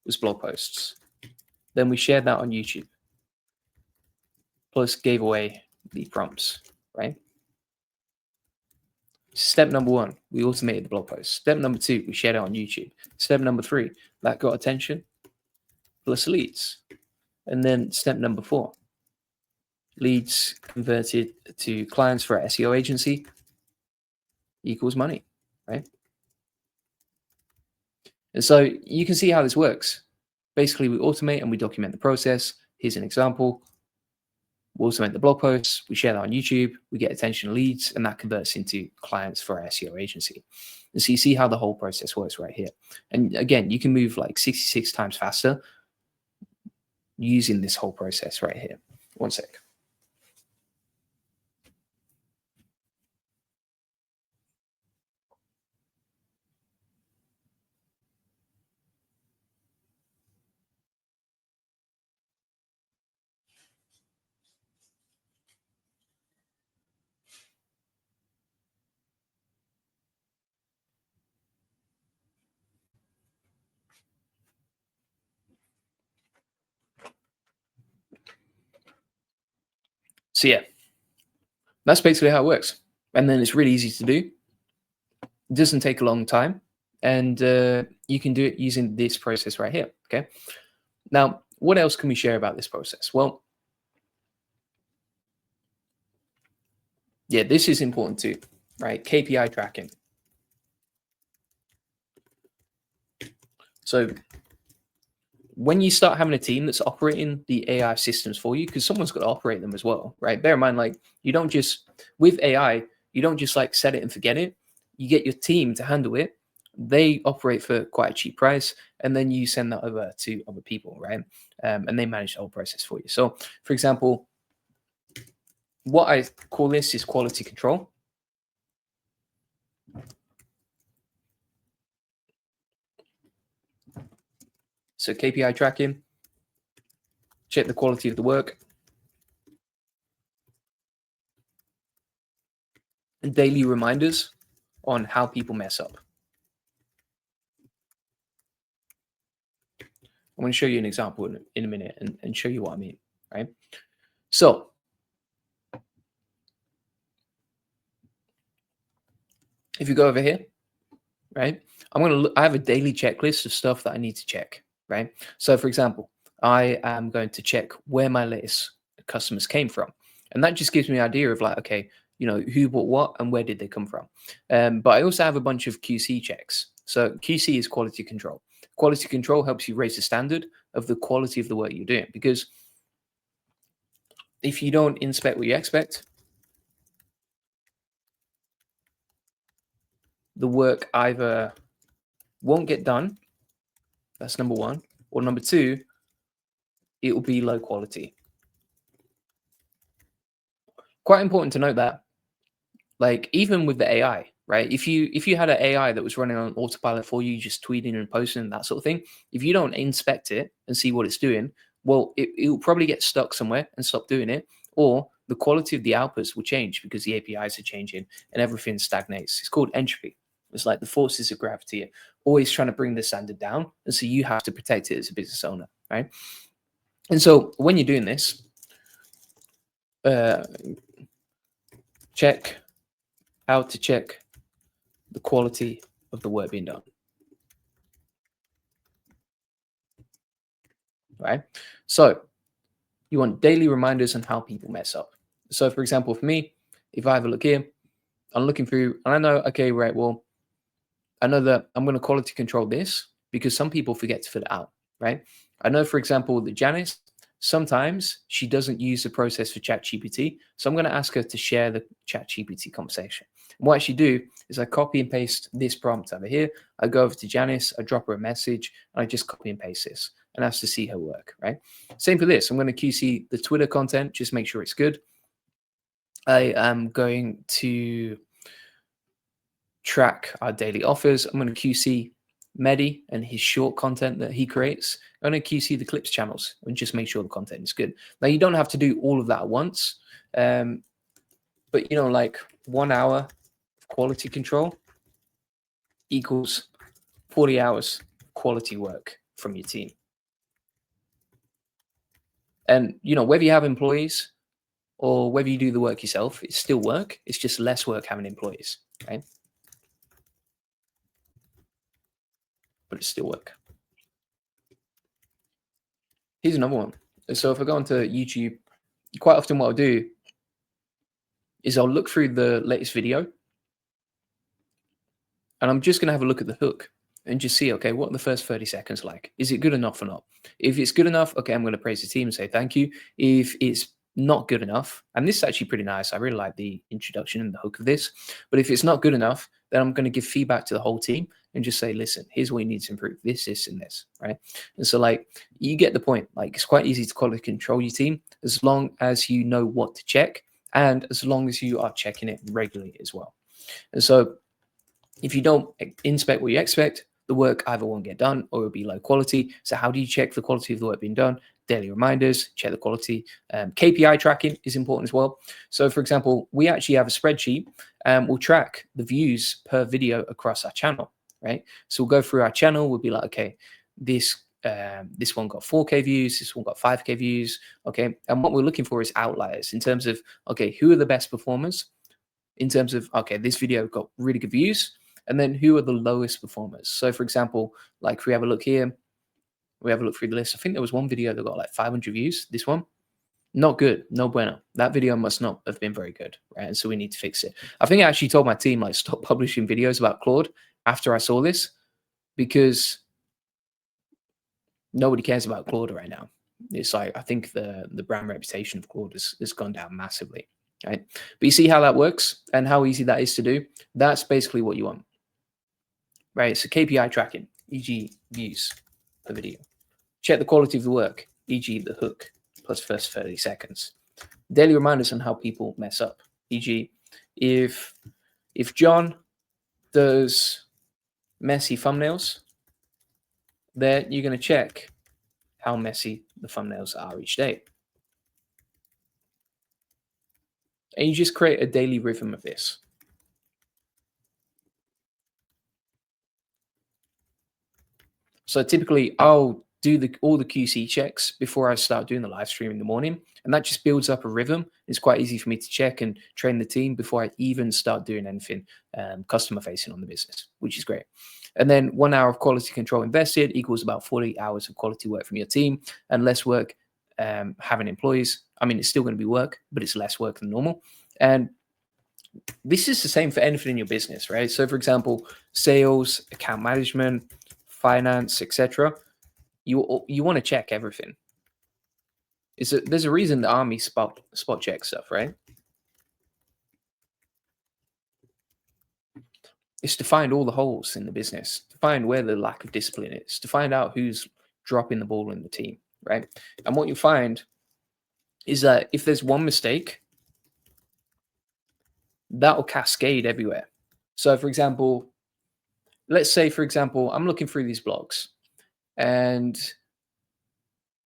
[SPEAKER 1] was blog posts. Then we shared that on YouTube, plus gave away the prompts, right? Step number one, we automated the blog post. Step number two, we shared it on YouTube. Step number three, that got attention plus leads. And then step number four, leads converted to clients for our SEO agency equals money, right? And so you can see how this works. Basically, we automate and we document the process. Here's an example. We automate the blog posts, we share that on YouTube, we get attention leads, and that converts into clients for our SEO agency. And so you see how the whole process works right here. And again, you can move like 66 times faster using this whole process right here. One sec. So yeah, that's basically how it works. And then it's really easy to do. It doesn't take a long time. And you can do it using this process right here. Okay. Now, what else can we share about this process? Well, yeah, this is important too, right? KPI tracking. So when you start having a team that's operating the AI systems for you, because someone's got to operate them as well, right? Bear in mind, like you don't just with AI, you don't just like set it and forget it. You get your team to handle it. They operate for quite a cheap price, and then you send that over to other people, right? And they manage the whole process for you. So, for example, what I call this is quality control. So KPI tracking, check the quality of the work. daily reminders on how people mess up. I'm going to show you an example in a minute and show you what I mean, right? So if you go over here, right, I have a daily checklist of stuff that I need to check, right? So for example, I am going to check where my latest customers came from. And that just gives me an idea of like, okay, who bought what and where did they come from. But I also have a bunch of QC checks. So QC is quality control. Quality control helps you raise the standard of the quality of the work you're doing, because if you don't inspect what you expect, the work either won't get done, that's number one, or number two, it will be low quality. Quite important to note that, like, even with the AI, right? If you had an AI that was running on autopilot for you, just tweeting and posting and that sort of thing, if you don't inspect it and see what it's doing, well, it will probably get stuck somewhere and stop doing it, or the quality of the outputs will change because the APIs are changing and everything stagnates. It's called entropy. It's like the forces of gravity are always trying to bring the standard down, and so you have to protect it as a business owner, right? And so when you're doing this, check how to check the quality of the work being done, right? So you want daily reminders on how people mess up. So for example, for me, if I have a look here, I'm looking through and I know, okay, right, well, I know that I'm going to quality control this because some people forget to fill it out, right? I know, for example, that Janice, sometimes she doesn't use the process for ChatGPT. So I'm going to ask her to share the ChatGPT conversation. And what I should do is I copy and paste this prompt over here. I go over to Janice, I drop her a message, and I just copy and paste this and ask to see her work, right? Same for this. I'm going to QC the Twitter content, just make sure it's good. I am going to track our daily offers. I'm going to QC Mehdi and his short content that he creates. I'm going to QC the clips channels and just make sure the content is good. Now, you don't have to do all of that at once, but like 1 hour of quality control equals 40 hours quality work from your team. And whether you have employees or whether you do the work yourself, it's still work. It's just less work having employees, right? But it's still work. Here's another one. So if I go onto YouTube, quite often what I'll do is I'll look through the latest video and I'm just going to have a look at the hook and just see, okay, what are the first 30 seconds like? Is it good enough or not? If it's good enough, okay, I'm going to praise the team and say thank you. If it's not good enough, and this is actually pretty nice, I really like the introduction and the hook of this, but if it's not good enough, then I'm going to give feedback to the whole team and just say, listen, here's what you need to improve, this, and this, right? And so like, you get the point. Like, it's quite easy to quality control your team as long as you know what to check and as long as you are checking it regularly as well. And so if you don't inspect what you expect, the work either won't get done or it'll be low quality. So how do you check the quality of the work being done? Daily reminders, check the quality. KPI tracking is important as well. So for example, we actually have a spreadsheet and we'll track the views per video across our channel, right? So we'll go through our channel. We'll be like, okay, this one got 4K views, this one got 5K views, okay? And what we're looking for is outliers in terms of, okay, who are the best performers in terms of, okay, this video got really good views, and then who are the lowest performers. So for example, like if we have a look here, we have a look through the list. I think there was one video that got like 500 views. This one, not good, no bueno. That video must not have been very good, right? And so we need to fix it. I think I actually told my team, like, stop publishing videos about Claude after I saw this, because nobody cares about Claude right now. It's like, I think the brand reputation of Claude has gone down massively, right? But you see how that works and how easy that is to do? That's basically what you want, right? So KPI tracking, e.g. views per video. Check the quality of the work, e.g. the hook plus first 30 seconds. Daily reminders on how people mess up, e.g. if John does messy thumbnails, then you're going to check how messy the thumbnails are each day. And you just create a daily rhythm of this. So typically I'll do all the QC checks before I start doing the live stream in the morning. And that just builds up a rhythm. It's quite easy for me to check and train the team before I even start doing anything customer facing on the business, which is great. And then 1 hour of quality control invested equals about 40 hours of quality work from your team, and less work having employees. I mean, it's still going to be work, but it's less work than normal. And this is the same for anything in your business, right? So for example, sales, account management, finance, etc. You want to check everything. There's a reason the army spot check stuff, right? It's to find all the holes in the business, to find where the lack of discipline is, to find out who's dropping the ball in the team, right? And what you find is that if there's one mistake, that will cascade everywhere. So for example, let's say, for example, I'm looking through these blogs, and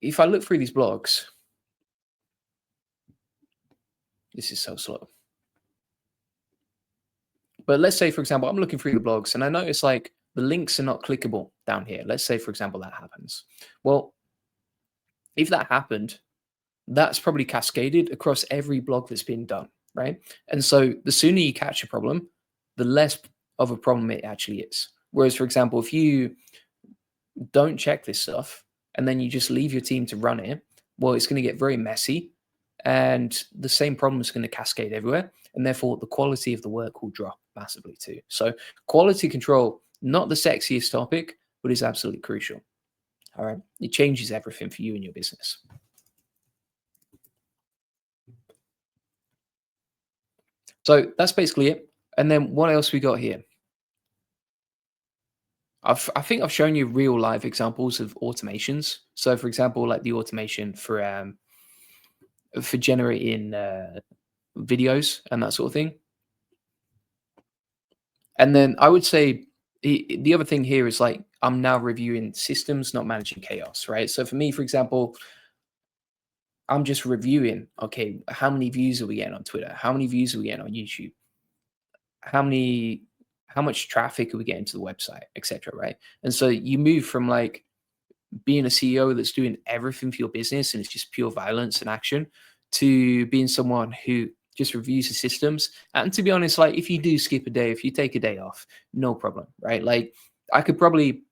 [SPEAKER 1] if I look through these blogs, this is so slow. But let's say, for example, I'm looking through the blogs and I notice like the links are not clickable down here. Let's say, for example, that happens. Well, if that happened, that's probably cascaded across every blog that's been done, right? And so the sooner you catch a problem, the less of a problem it actually is. Whereas, for example, if you don't check this stuff and then you just leave your team to run it, well, it's going to get very messy, and the same problem is going to cascade everywhere, and therefore the quality of the work will drop massively too. So quality control, not the sexiest topic, but is absolutely crucial. All right, it changes everything for you and your business. So that's basically it. And then what else we got here? I think I've shown you real life examples of automations. So for example, like the automation for generating videos and that sort of thing. And then I would say the other thing here is like I'm now reviewing systems, not managing chaos, right? So for me, for example, I'm just reviewing, okay, how many views are we getting on Twitter? How many views are we getting on YouTube? How much traffic are we getting to the website, etc. Right? And so you move from like being a CEO that's doing everything for your business and it's just pure violence and action, to being someone who just reviews the systems. And to be honest, like if you do skip a day, if you take a day off, no problem, right? Like I could probably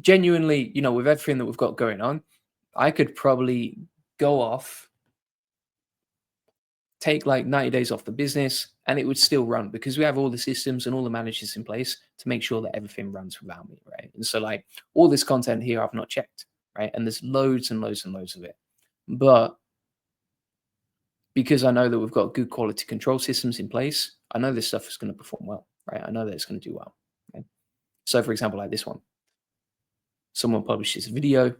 [SPEAKER 1] genuinely, with everything that we've got going on, I could probably go off, take like 90 days off the business, and it would still run because we have all the systems and all the managers in place to make sure that everything runs without me, right? And so like all this content here I've not checked, right? And there's loads and loads and loads of it. But because I know that we've got good quality control systems in place, I know this stuff is going to perform well, right? I know that it's going to do well. Right? So for example, like this one, someone publishes a video,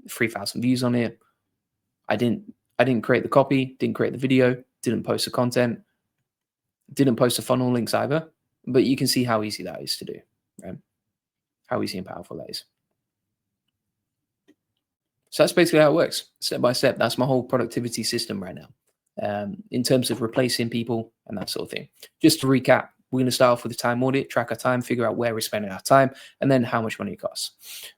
[SPEAKER 1] 3,000 views on it. I didn't create the copy, didn't create the video, didn't post the content, didn't post the funnel links either. But you can see how easy that is to do, right? How easy and powerful that is. So that's basically how it works, step by step. That's my whole productivity system right now, in terms of replacing people and that sort of thing. Just to recap, we're going to start off with the time audit, track our time, figure out where we're spending our time, and then how much money it costs.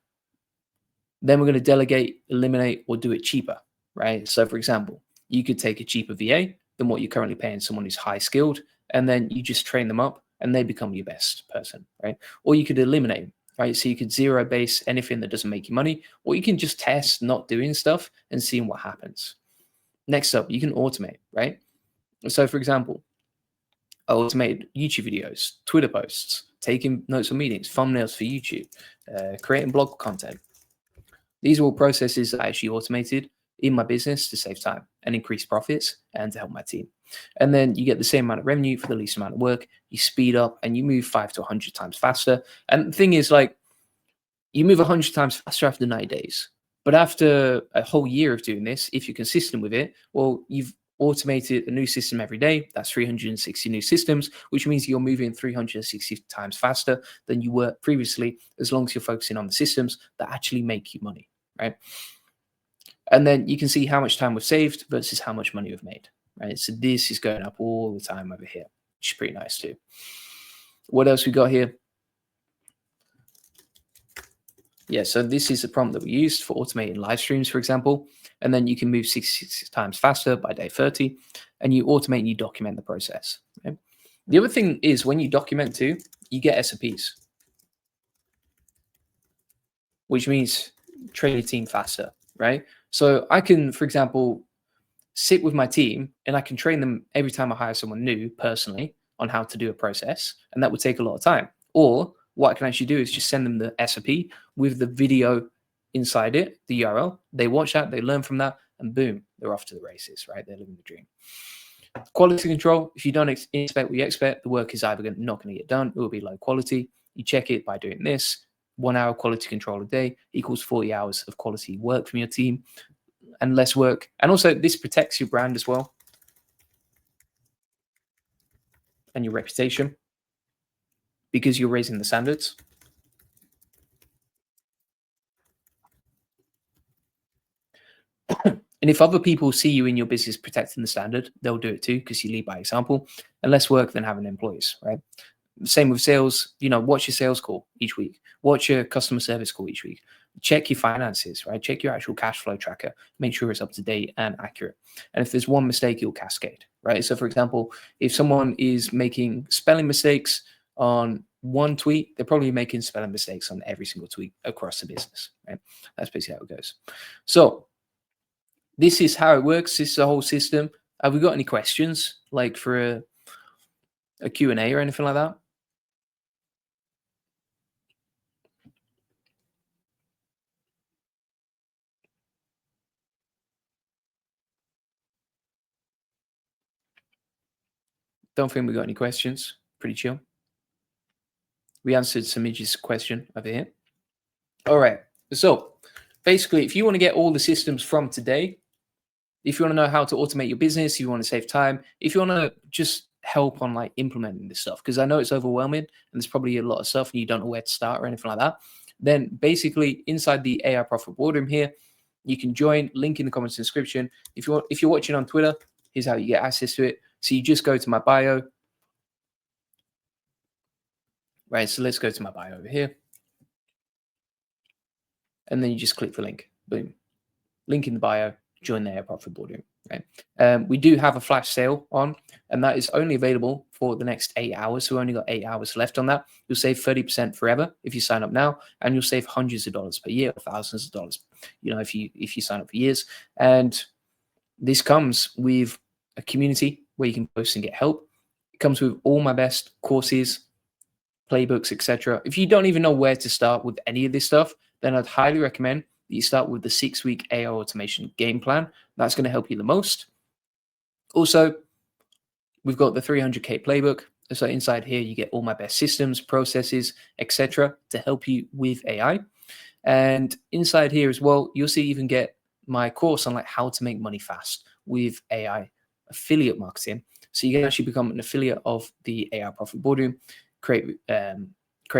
[SPEAKER 1] Then we're going to delegate, eliminate, or do it cheaper, right? So for example, you could take a cheaper VA than what you're currently paying someone who's high skilled, and then you just train them up and they become your best person, right? Or you could eliminate, right? So you could zero base anything that doesn't make you money, or you can just test not doing stuff and seeing what happens. Next up, you can automate, right? So for example, I automated YouTube videos, Twitter posts, taking notes on meetings, thumbnails for YouTube, creating blog content. These are all processes that I actually automated in my business to save time and increase profits and to help my team. And then you get the same amount of revenue for the least amount of work. You speed up and you move 5 to 100 times faster. And the thing is, like, you move 100 times faster after 90 days. But after a whole year of doing this, if you're consistent with it, well, you've automated a new system every day. That's 360 new systems, which means you're moving 360 times faster than you were previously, as long as you're focusing on the systems that actually make you money, right? And then you can see how much time we've saved versus how much money we've made, right? So this is going up all the time over here, which is pretty nice too. What else we got here? Yeah, so this is the prompt that we used for automating live streams, for example. And then you can move 66 times faster by day 30, and you automate and you document the process. Okay? The other thing is when you document too, you get SOPs, which means train your team faster, right? So I can, for example, sit with my team and I can train them every time I hire someone new personally on how to do a process. And that would take a lot of time. Or what I can actually do is just send them the SOP with the video inside it, the URL. They watch that, they learn from that, and boom, they're off to the races, right? They're living the dream. Quality control, if you don't expect what you expect, the work is either not going to get done, it will be low quality. You check it by doing this. 1 hour quality control a day equals 40 hours of quality work from your team and less work. And also, this protects your brand as well and your reputation because you're raising the standards. And if other people see you in your business protecting the standard, they'll do it too because you lead by example. And less work than having employees, right? Same with sales. Watch your sales call each week. Watch your customer service call each week. Check your finances, right? Check your actual cash flow tracker. Make sure it's up to date and accurate. And if there's one mistake, you'll cascade, right? So, for example, if someone is making spelling mistakes on one tweet, they're probably making spelling mistakes on every single tweet across the business, right? That's basically how it goes. So, this is how it works. This is the whole system. Have we got any questions, like for a Q&A or anything like that? Don't think we got any questions. Pretty chill. We answered Samij's question over here. All right. So basically, if you want to get all the systems from today, if you want to know how to automate your business, you want to save time, if you want to just help on like implementing this stuff, because I know it's overwhelming and there's probably a lot of stuff and you don't know where to start or anything like that, then basically inside the AI Profit Boardroom here, you can join. Link in the comments description. If you're watching on Twitter, here's how you get access to it. So you just go to my bio. Right. So let's go to my bio over here. And then you just click the link. Boom. Link in the bio. Join the AI Profit Boardroom. Right. We do have a flash sale on, and that is only available for the next 8 hours. So we only got 8 hours left on that. You'll save 30% forever if you sign up now, and you'll save hundreds of dollars per year, or thousands of dollars. If you sign up for years. And this comes with a community where you can post and get help. It comes with all my best courses, playbooks, etc. If you don't even know where to start with any of this stuff, then I'd highly recommend that you start with the 6-week AI automation game plan. That's going to help you the most. Also, we've got the 300K playbook. So inside here, you get all my best systems, processes, etc. to help you with AI. And inside here as well, you'll see even get my course on like how to make money fast with AI affiliate marketing. So you can actually become an affiliate of the AI Profit Boardroom, create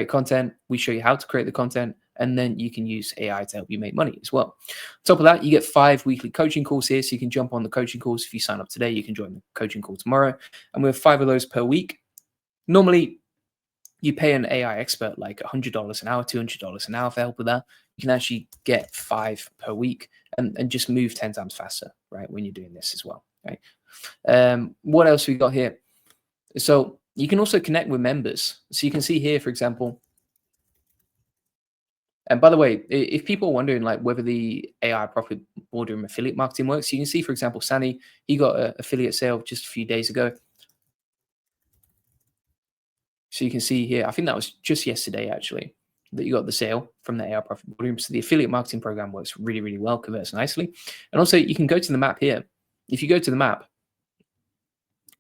[SPEAKER 1] content. We show you how to create the content, and then you can use AI to help you make money as well. On top of that, you get 5 weekly coaching calls here. So you can jump on the coaching calls. If you sign up today, you can join the coaching call tomorrow. And we have 5 of those per week. Normally, you pay an AI expert like $100 an hour, $200 an hour for help with that. You can actually get 5 per week and just move 10 times faster, right? When you're doing this as well, right? What else we got here? So you can also connect with members. So you can see here, for example, and by the way, if people are wondering like whether the AI Profit Boardroom affiliate marketing works, you can see, for example, Sani, he got an affiliate sale just a few days ago. So you can see here, I think that was just yesterday actually, that you got the sale from the AI Profit Boardroom. So the affiliate marketing program works really, really well, converts nicely. And also you can go to the map here. If you go to the map,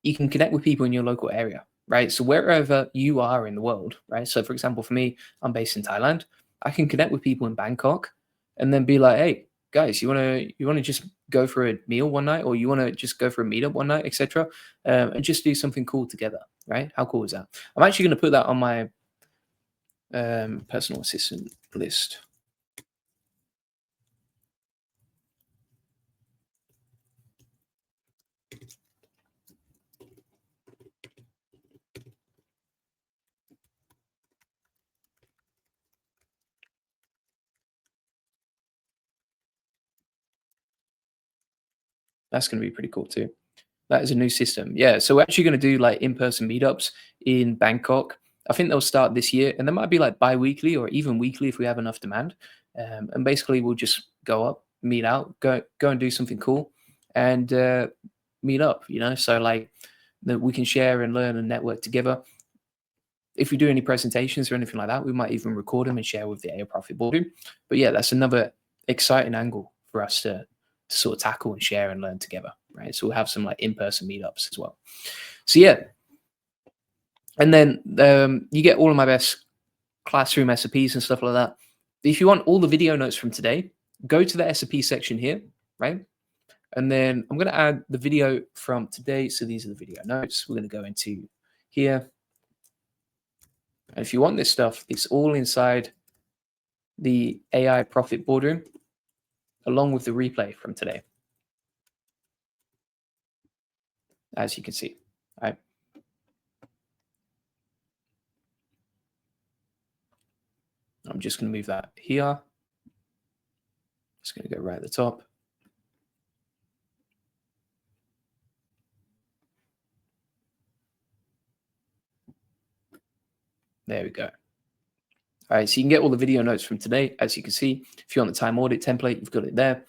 [SPEAKER 1] you can connect with people in your local area, right? So wherever you are in the world, right? So for example, for me, I'm based in Thailand. I can connect with people in Bangkok and then be like, hey, guys, you wanna just go for a meal one night, or you wanna just go for a meetup one night, etc., and just do something cool together, right? How cool is that? I'm actually gonna put that on my personal assistant list. That's going to be pretty cool too. That is a new system. Yeah. So we're actually going to do like in-person meetups in Bangkok. I think they'll start this year, and they might be like bi-weekly or even weekly if we have enough demand. And basically, we'll just go up, meet out, go and do something cool, and meet up. So like that we can share and learn and network together. If we do any presentations or anything like that, we might even record them and share with the AI Profit Boardroom. But yeah, that's another exciting angle for us to sort of tackle and share and learn together, right? So we'll have some like in-person meetups as well. So yeah, and then you get all of my best classroom SOPs and stuff like that. If you want all the video notes from today, go to the SOP section here, right? And then I'm going to add the video from today. So these are the video notes. We're going to go into here. And if you want this stuff, it's all inside the AI Profit Boardroom, along with the replay from today, as you can see. All right. I'm just going to move that here. Just going to go right at the top. There we go. All right, so you can get all the video notes from today, as you can see. If you want the Time Audit template, you've got it there.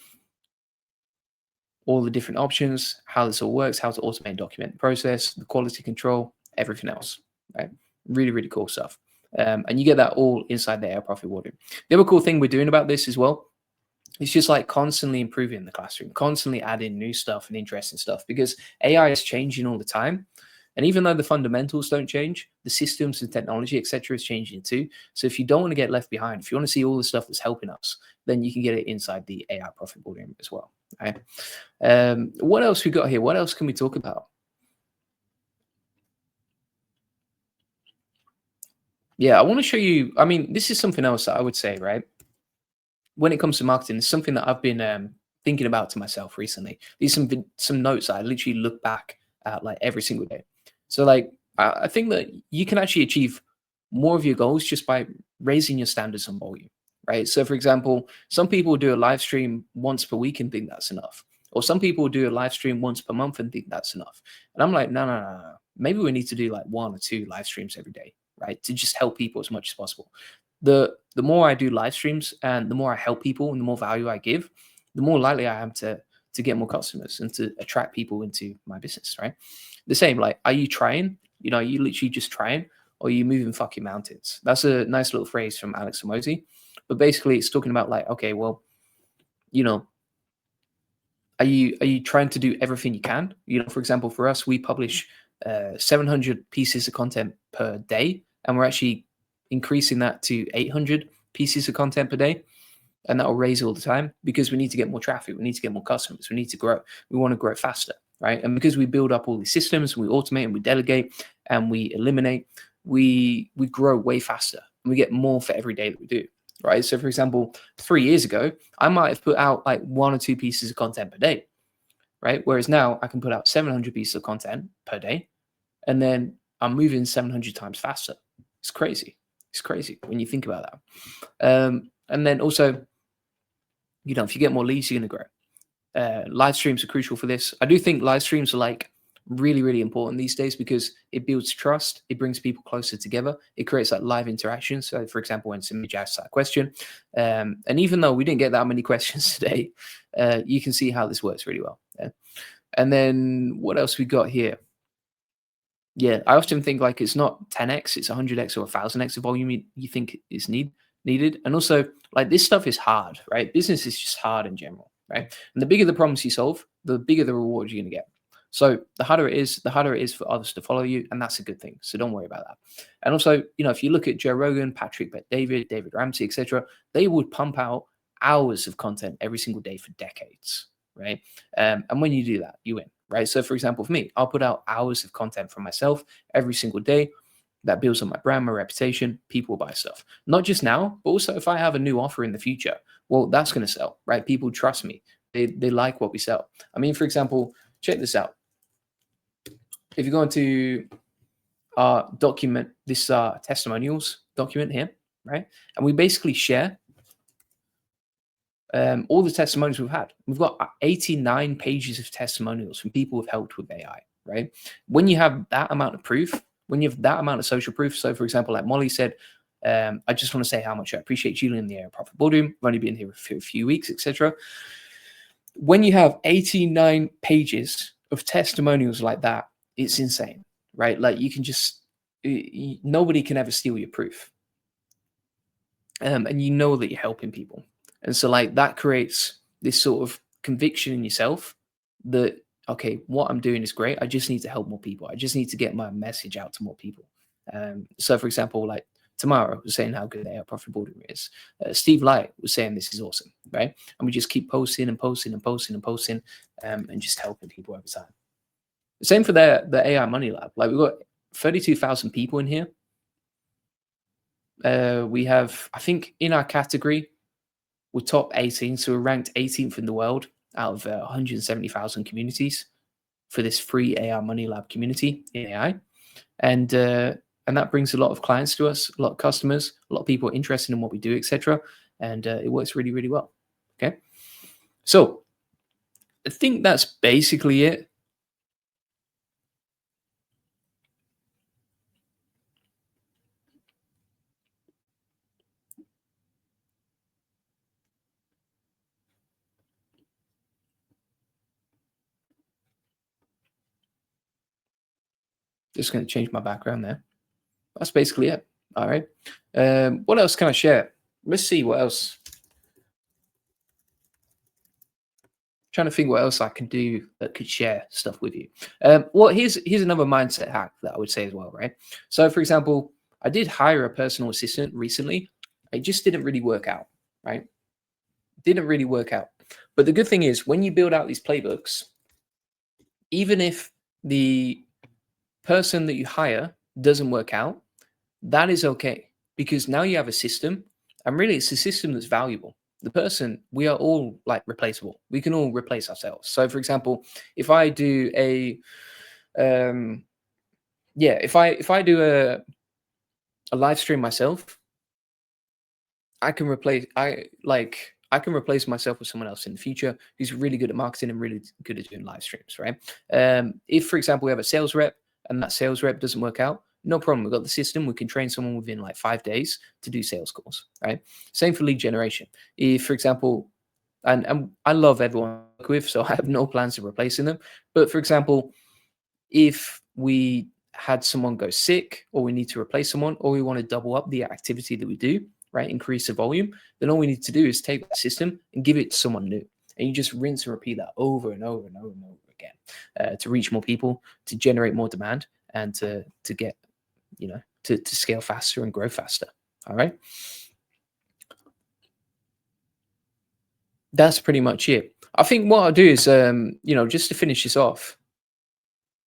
[SPEAKER 1] All the different options, how this all works, how to automate and document the process, the quality control, everything else, right? Really, really cool stuff. And you get that all inside the AI Profit Boardroom. The other cool thing we're doing about this as well, it's just like constantly improving the classroom, constantly adding new stuff and interesting stuff, because AI is changing all the time. And even though the fundamentals don't change, the systems and technology, etc., is changing too. So if you don't want to get left behind, if you want to see all the stuff that's helping us, then you can get it inside the AI Profit Boardroom as well. Right? What else we got here? What else can we talk about? Yeah, I want to show you. I mean, this is something else that I would say, right? When it comes to marketing, it's something that I've been thinking about to myself recently. These are some notes that I literally look back at like every single day. So like, I think that you can actually achieve more of your goals just by raising your standards on volume, right? So for example, some people do a live stream once per week and think that's enough. Or some people do a live stream once per month and think that's enough. And I'm like, no. Maybe we need to do like 1 or 2 live streams every day, right? To just help people as much as possible. The more I do live streams and the more I help people and the more value I give, the more likely I am to get more customers and to attract people into my business, right? The same, like, are you trying? Are you literally just trying, or are you moving fucking mountains? That's a nice little phrase from Alex Hormozi. But basically it's talking about like, okay, well, are you trying to do everything you can? For example, for us, we publish 700 pieces of content per day, and we're actually increasing that to 800 pieces of content per day, and that will raise all the time because we need to get more traffic, we need to get more customers, we need to grow, we want to grow faster, right? And because we build up all these systems, we automate and we delegate and we eliminate, we grow way faster and we get more for every day that we do, right? So for example, 3 years ago, I might have put out like 1 or 2 pieces of content per day, right? Whereas now I can put out 700 pieces of content per day, and then I'm moving 700 times faster. It's crazy. It's crazy when you think about that. And then also, if you get more leads, you're going to grow. Live streams are crucial for this. I do think live streams are like really, really important these days because it builds trust. It brings people closer together. It creates like live interaction. So for example, when somebody asks that question, and even though we didn't get that many questions today, you can see how this works really well. Yeah. And then what else we got here? Yeah, I often think like it's not 10x, it's 100x or 1000x of volume you think is needed. And also, like, this stuff is hard, right? Business is just hard in general, right? And the bigger the problems you solve, the bigger the reward you're going to get. So the harder it is for others to follow you, and that's a good thing. So don't worry about that. And also, if you look at Joe Rogan, Patrick Bet-David, David Ramsey, etc., they would pump out hours of content every single day for decades, right? And when you do that, you win, right? So for example, for me, I'll put out hours of content for myself every single day. That builds on my brand, my reputation. People buy stuff, not just now, but also if I have a new offer in the future, well, that's going to sell, right? People trust me. They like what we sell. I mean, for example, check this out. If you go into our document, this testimonials document here, right? And we basically share all the testimonials we've had. We've got 89 pages of testimonials from people who've helped with AI, right? When you have that amount of proof, when you have that amount of social proof, so for example, like Molly said, I just want to say how much I appreciate Julian in the AI Profit Boardroom. I've only been here for a few weeks, etc. When you have 89 pages of testimonials like that, it's insane, right? Like you can just, nobody can ever steal your proof. And you know that you're helping people. And so like that creates this sort of conviction in yourself that, okay, what I'm doing is great. I just need to help more people. I just need to get my message out to more people. So for example, like Tamara was saying how good AI Profit Boardroom is. Steve Light was saying this is awesome, right? And we just keep posting and posting and posting and posting and just helping people over time. Same for the AI Money Lab. Like we've got 32,000 people in here. We have, I think in our category, we're top 18. So we're ranked 18th in the world out of 170,000 communities for this free AI Money Lab community in AI. And that brings a lot of clients to us, a lot of customers, a lot of people interested in what we do, etc. And it works really, really well. Okay. So I think that's basically it. Just going to change my background there. That's basically it. All right. What else can I share? Let's see what else. Trying to think what else I can do that could share stuff with you. Well, here's another mindset hack that I would say as well, right? So, for example, I did hire a personal assistant recently. It just didn't really work out, right? Didn't really work out. But the good thing is, when you build out these playbooks, even if the person that you hire doesn't work out, that is okay, because now you have a system, and really it's a system that's valuable. The person, we are all like replaceable. We can all replace ourselves. So for example, if I do a if I do a live stream myself, I can replace myself with someone else in the future who's really good at marketing and really good at doing live streams, right? If for example we have a sales rep and that sales rep doesn't work out, no problem. We've got the system. We can train someone within like 5 days to do sales calls, right? Same for lead generation. If, for example, and I love everyone I work with, so I have no plans of replacing them. But for example, if we had someone go sick, or we need to replace someone, or we want to double up the activity that we do, right? Increase the volume, then all we need to do is take that system and give it to someone new. And you just rinse and repeat that over and over and over and over again to reach more people, to generate more demand, and to get, to scale faster and grow faster. All right. That's pretty much it. I think what I'll do is, just to finish this off,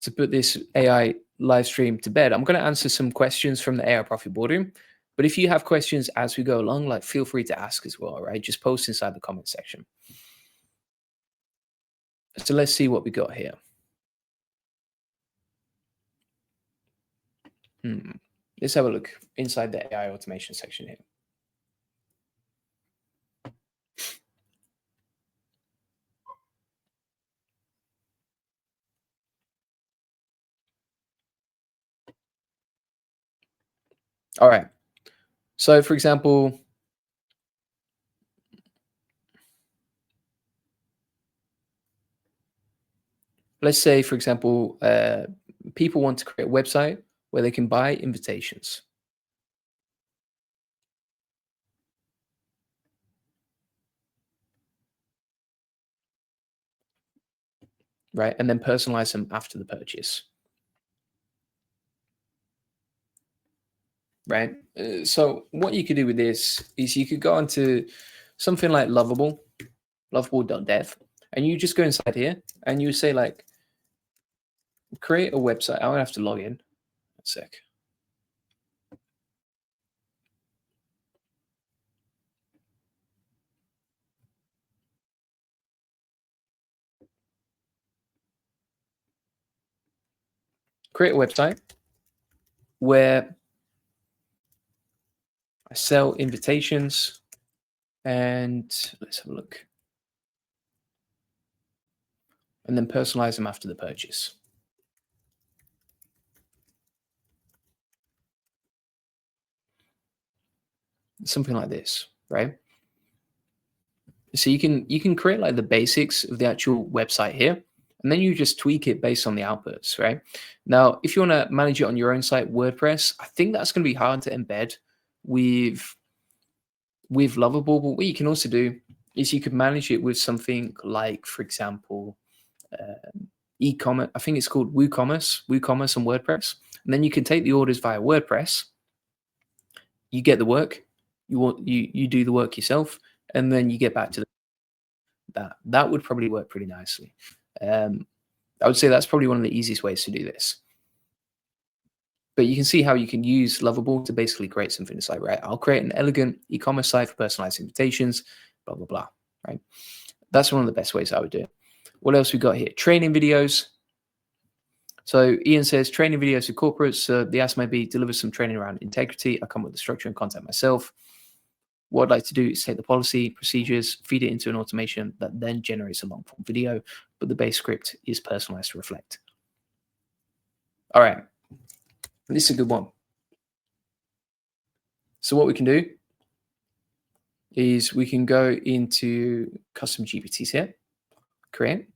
[SPEAKER 1] to put this AI live stream to bed, I'm going to answer some questions from the AI Profit Boardroom. But if you have questions as we go along, like feel free to ask as well. All right. Just post inside the comment section. So let's see what we got here. Let's have a look inside the AI automation section here. All right. So for example, let's say, for example, people want to create a website where they can buy invitations. Right? And then personalize them after the purchase. Right? So what you could do with this is you could go onto something like lovable.dev, and you just go inside here and you say like, create a website. I'm gonna have to log in. A sec. Create a website where I sell invitations And let's have a look. And then personalize them after the purchase. Something like this, right? So you can create like the basics of the actual website here, and then you just tweak it based on the outputs, right? Now, if you want to manage it on your own site, WordPress, I think that's going to be hard to embed with Lovable. But what you can also do is you could manage it with something like, for example, e-commerce. I think it's called WooCommerce on WordPress, and then you can take the orders via WordPress. You get the work, you do the work yourself, and then you get back to that would probably work pretty nicely. I would say that's probably one of the easiest ways to do this. But you can see how you can use Lovable to basically create something that's like, right, I'll create an elegant e-commerce site for personalized invitations, blah, blah, blah, right? That's one of the best ways I would do it. What else we got here? Training videos. So Ian says, training videos for corporates. The ask may be deliver some training around integrity. I come up with the structure and content myself. What I'd like to do is take the policy, procedures, feed it into an automation that then generates a long form video, but the base script is personalized to reflect. All right. This is a good one. So what we can do is we can go into custom GPTs here, create,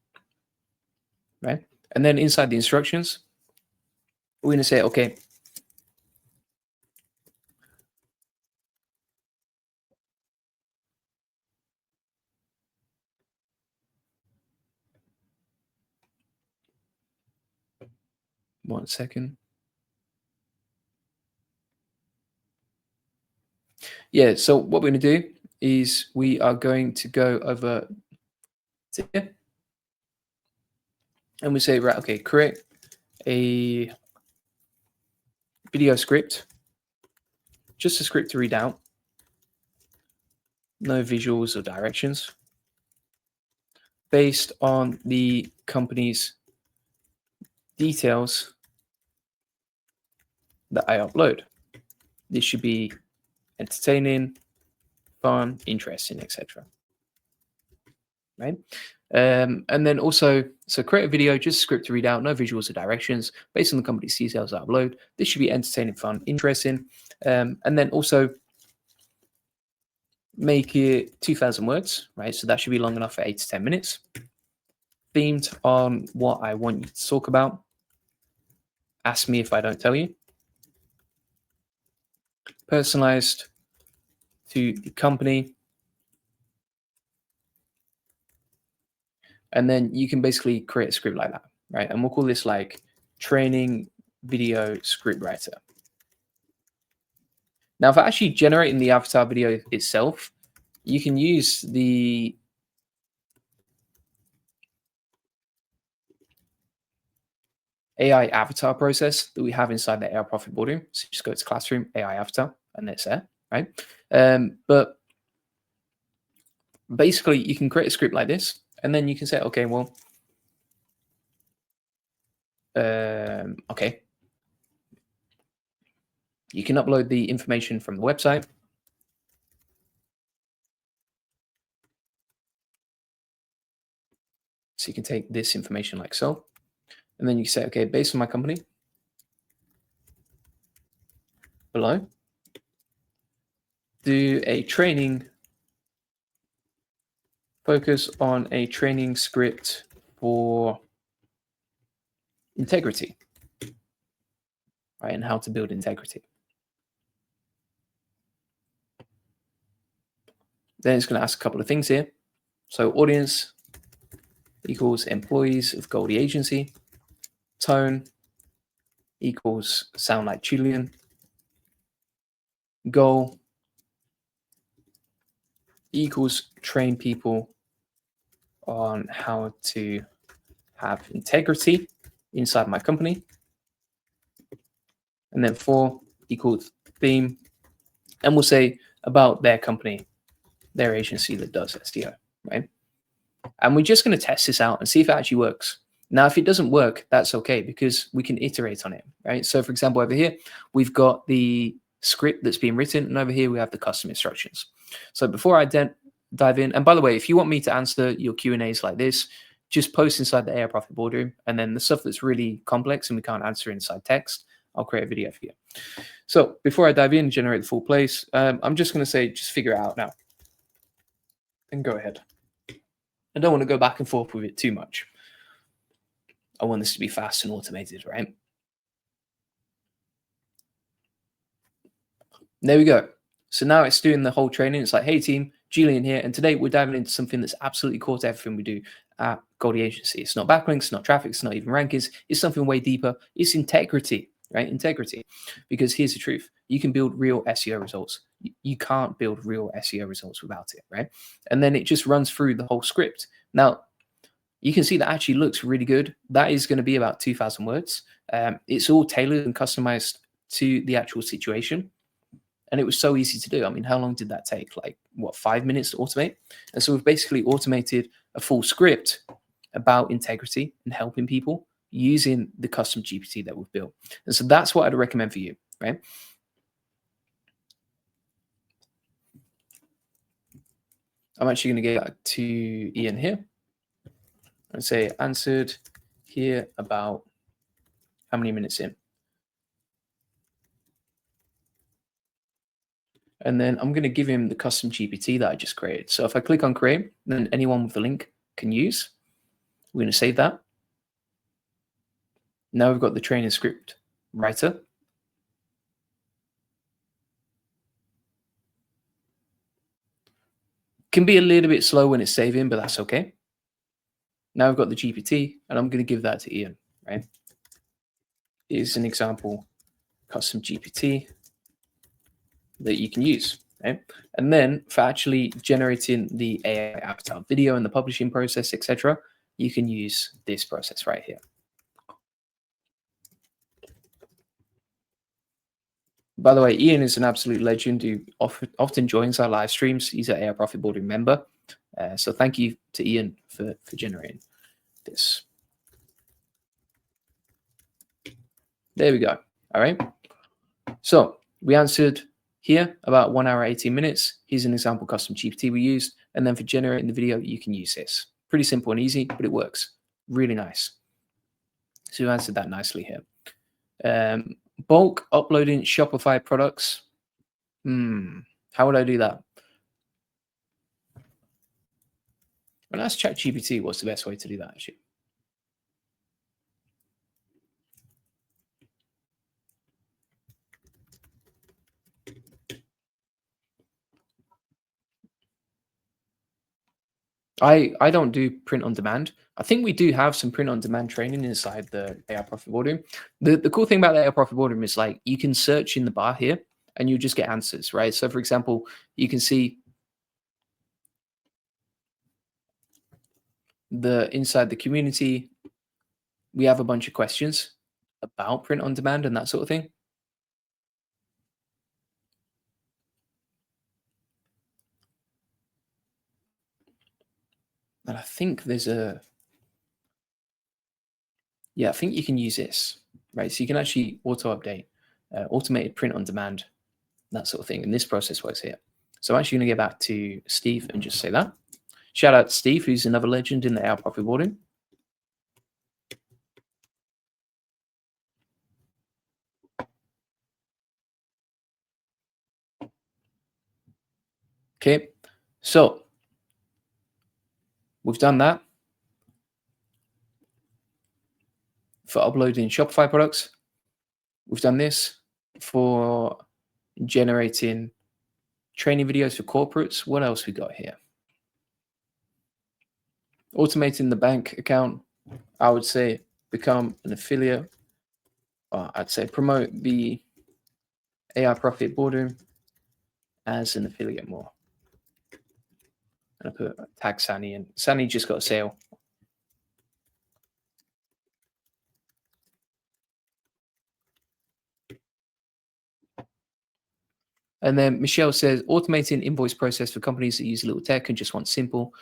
[SPEAKER 1] right? And then inside the instructions, we're going to say, okay, one second. Yeah, so what we're going to do is we are going to go over to here and we say, right, okay, create a video script, just a script to read out, no visuals or directions, based on the company's details that I upload. This should be entertaining, fun, interesting, etc. Right? And then also, so create a video, just a script to read out, no visuals or directions, based on the company's details I upload. This should be entertaining, fun, interesting. And then also make it 2,000 words, right? So that should be long enough for 8 to 10 minutes. Themed on what I want you to talk about. Ask me if I don't tell you. Personalized to the company. And then you can basically create a script like that, right? And we'll call this like training video script writer. Now, for actually generating the avatar video itself, you can use the AI avatar process that we have inside the AI Profit Boardroom. So just go to Classroom, AI avatar, and it's there, right? But basically, you can create a script like this, and then you can say, okay, well, okay. You can upload the information from the website. So you can take this information like so. And then you say, okay, based on my company, below, do a training, focus on a training script for integrity, right? And how to build integrity. Then it's going to ask a couple of things here. So audience equals employees of Goldie Agency. Tone equals sound like Julian. Goal equals train people on how to have integrity inside my company. And then 4 equals theme. And we'll say about their company, their agency that does SEO, right? And we're just going to test this out and see if it actually works. Now, if it doesn't work, that's okay, because we can iterate on it, right? So for example, over here, we've got the script that's being written, and over here we have the custom instructions. So before I dive in. And by the way, if you want me to answer your Q&As like this, just post inside the AI Profit Boardroom. And then the stuff that's really complex and we can't answer inside text, I'll create a video for you. So before I dive in, generate the full place, I'm just going to say, just figure it out now. And go ahead. I don't want to go back and forth with it too much. I want this to be fast and automated, right? There we go. So now it's doing the whole training. It's like, hey team, Julian here. And today we're diving into something that's absolutely core to everything we do at Goldie Agency. It's not backlinks, it's not traffic, it's not even rankings. It's something way deeper. It's integrity, right? Integrity. Because here's the truth. You can build real SEO results. You can't build real SEO results without it, right? And then it just runs through the whole script. Now, you can see that actually looks really good. That is going to be about 2,000 words. It's all tailored and customized to the actual situation. And it was so easy to do. I mean, how long did that take? Like, what, 5 minutes to automate? And so we've basically automated a full script about integrity and helping people using the custom GPT that we've built. And so that's what I'd recommend for you, right? I'm actually going to get back to Ian here and say answered here about how many minutes in. And then I'm going to give him the custom GPT that I just created. So if I click on create, then anyone with the link can use. We're going to save that. Now we've got the training script writer. Can be a little bit slow when it's saving, but that's okay. Now I've got the GPT, and I'm going to give that to Ian, right? Here's an example custom GPT that you can use, right? And then for actually generating the AI avatar video and the publishing process, etc., you can use this process right here. By the way, Ian is an absolute legend who often joins our live streams. He's an AI Profit Boardroom member. So thank you to Ian for generating this. There we go. All right. So we answered here about 1 hour, 18 minutes. Here's an example custom GPT we used. And then for generating the video, you can use this. Pretty simple and easy, but it works. Really nice. So we answered that nicely here. Bulk uploading Shopify products. How would I do that? And ask ChatGPT what's the best way to do that, actually. I don't do print on demand. I think we do have some print on demand training inside the AI Profit Boardroom. The cool thing about the AI Profit Boardroom is like you can search in the bar here and you just get answers, right? So for example, you can see inside the community, we have a bunch of questions about print on demand and that sort of thing. And I think there's I think you can use this, right? So you can actually auto update, automated print on demand, that sort of thing. And this process works here. So I'm actually going to get back to Steve and just say that. Shout out to Steve, who's another legend in the AI Profit Boardroom. Okay, so we've done that for uploading Shopify products. We've done this for generating training videos for corporates. What else we got here? Automating the bank account. I would say become an affiliate. I'd say promote the AI Profit Boardroom as an affiliate more. And I put tag Sani in. Sani just got a sale. And then Michelle says, automating invoice process for companies that use a little tech and just want simple,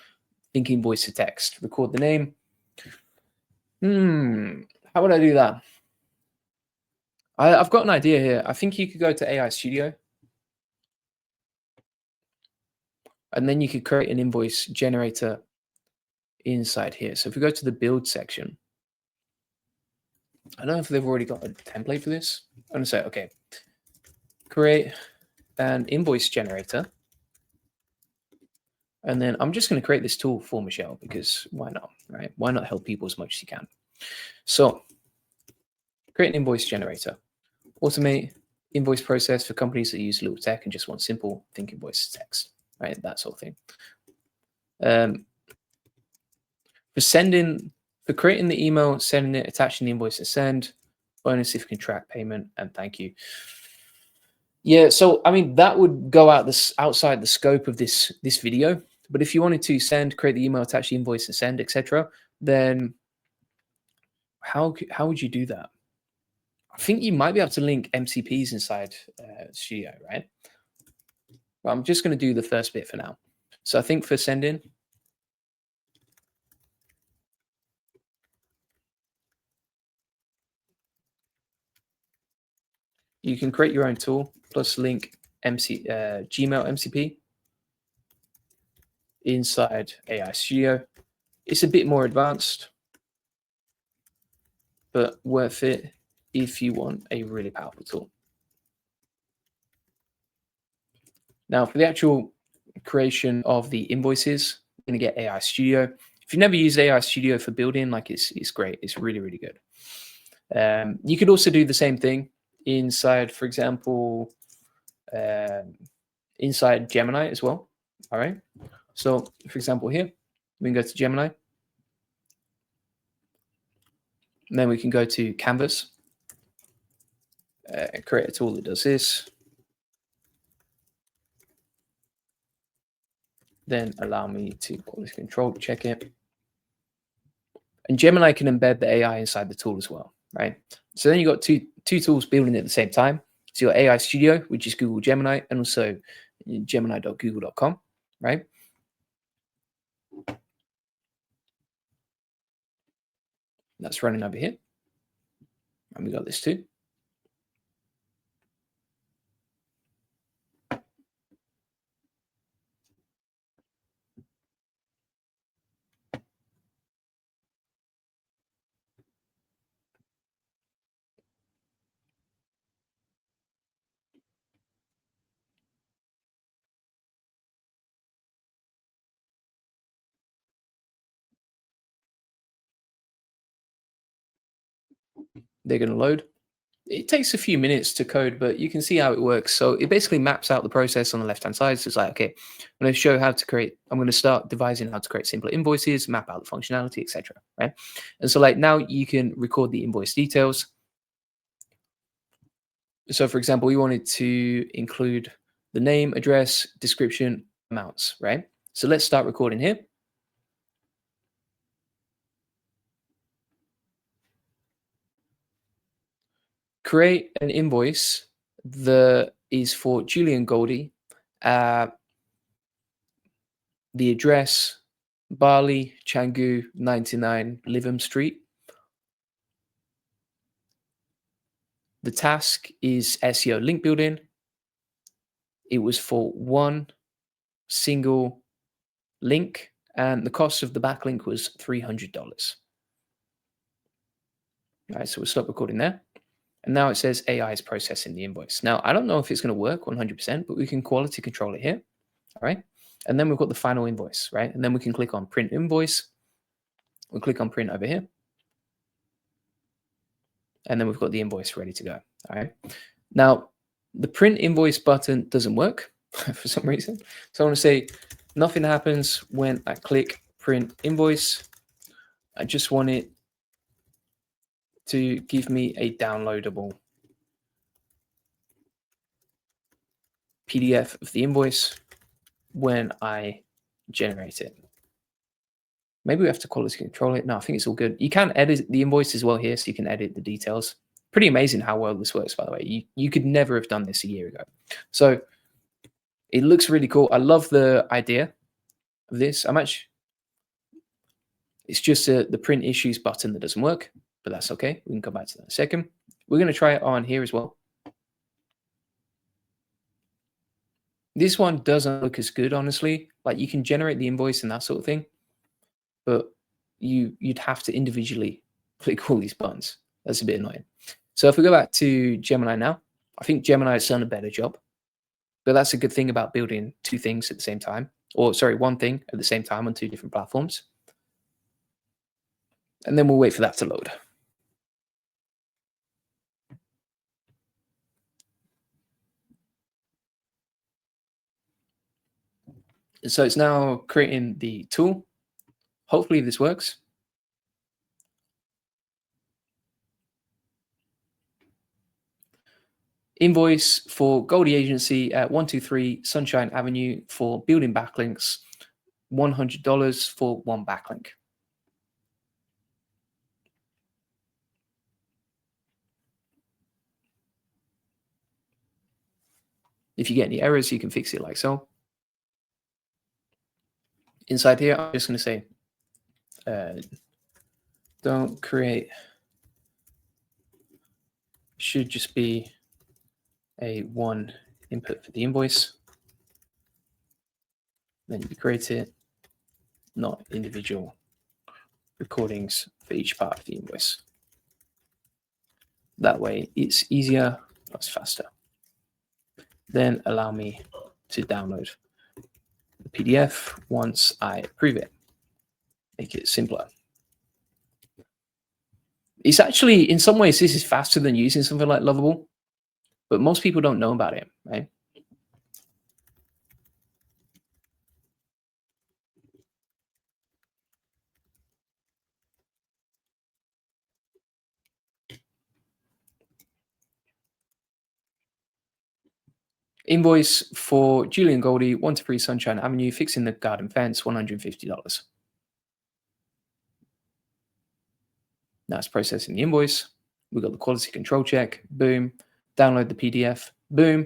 [SPEAKER 1] think invoice to text. Record the name. How would I do that? I've got an idea here. I think you could go to AI Studio. And then you could create an invoice generator inside here. So if we go to the build section, I don't know if they've already got a template for this. I'm going to say, okay, create an invoice generator. And then I'm just going to create this tool for Michelle because why not, right? Why not help people as much as you can? So create an invoice generator. Automate invoice process for companies that use little tech and just want simple think invoice text, right? That sort of thing. For creating the email, sending it, attaching the invoice and send, bonus if you can track payment, and thank you. Yeah, so I mean that would go outside the scope of this video. But if you wanted to send, create the email, attach the invoice and send, etc., then how would you do that? I think you might be able to link MCPs inside Studio, right? But I'm just going to do the first bit for now. So I think for sending, you can create your own tool plus link Gmail MCP inside AI Studio. It's a bit more advanced, but worth it if you want a really powerful tool. Now, for the actual creation of the invoices, you're going to get AI Studio. If you've never used AI Studio for building, like it's great. It's really, really good. You could also do the same thing inside, for example, inside Gemini as well. All right. So, for example, here we can go to Gemini, and then we can go to Canvas, create a tool that does this. Then allow me to quality control, check it. And Gemini can embed the AI inside the tool as well, right? So then you've got two tools building at the same time. So your AI Studio, which is Google Gemini, and also gemini.google.com, right? That's running over here. And we got this too. They're going to load. It takes a few minutes to code, but you can see how it works. So it basically maps out the process on the left-hand side. So it's like, okay, I'm going to show how to create, I'm going to start devising how to create simpler invoices, map out the functionality, etc. Right? And so like now you can record the invoice details. So for example, we wanted to include the name, address, description, amounts, right? So let's start recording here. Create an invoice that is for Julian Goldie. The address, Bali, Canggu, 99, Livham Street. The task is SEO link building. It was for one single link, and the cost of the backlink was $300. All right, so we'll stop recording there. And now it says AI is processing the invoice. Now, I don't know if it's going to work 100%, but we can quality control it here. All right. And then we've got the final invoice, right? And then we can click on print invoice. We'll click on print over here. And then we've got the invoice ready to go. All right. Now, the print invoice button doesn't work for some reason. So I want to say nothing happens when I click print invoice. I just want it to give me a downloadable PDF of the invoice when I generate it. Maybe we have to quality control it. No, I think it's all good. You can edit the invoice as well here, so you can edit the details. Pretty amazing how well this works, by the way. You could never have done this a year ago. So it looks really cool. I love the idea of this. It's just the print issues button that doesn't work, but that's okay. We can come back to that in a second. We're going to try it on here as well. This one doesn't look as good, honestly. Like you can generate the invoice and that sort of thing, but you'd have to individually click all these buttons. That's a bit annoying. So if we go back to Gemini now, I think Gemini has done a better job. But that's a good thing about building two things at the same time, or sorry, one thing at the same time on two different platforms. And then we'll wait for that to load. So it's now creating the tool. Hopefully this works. Invoice for Goldie Agency at 123 Sunshine Avenue for building backlinks, $100 for one backlink. If you get any errors, you can fix it like so. Inside here, I'm just going to say, don't create, should just be a one input for the invoice. Then you create it, not individual recordings for each part of the invoice. That way it's easier, it's faster. Then allow me to download the PDF once I approve it. Make it simpler. It's actually, in some ways, this is faster than using something like Lovable, but most people don't know about it, right? Invoice for Julian Goldie, 123 Sunshine Avenue, fixing the garden fence, $150. Now it's processing the invoice. We've got the quality control check, boom. Download the PDF, boom.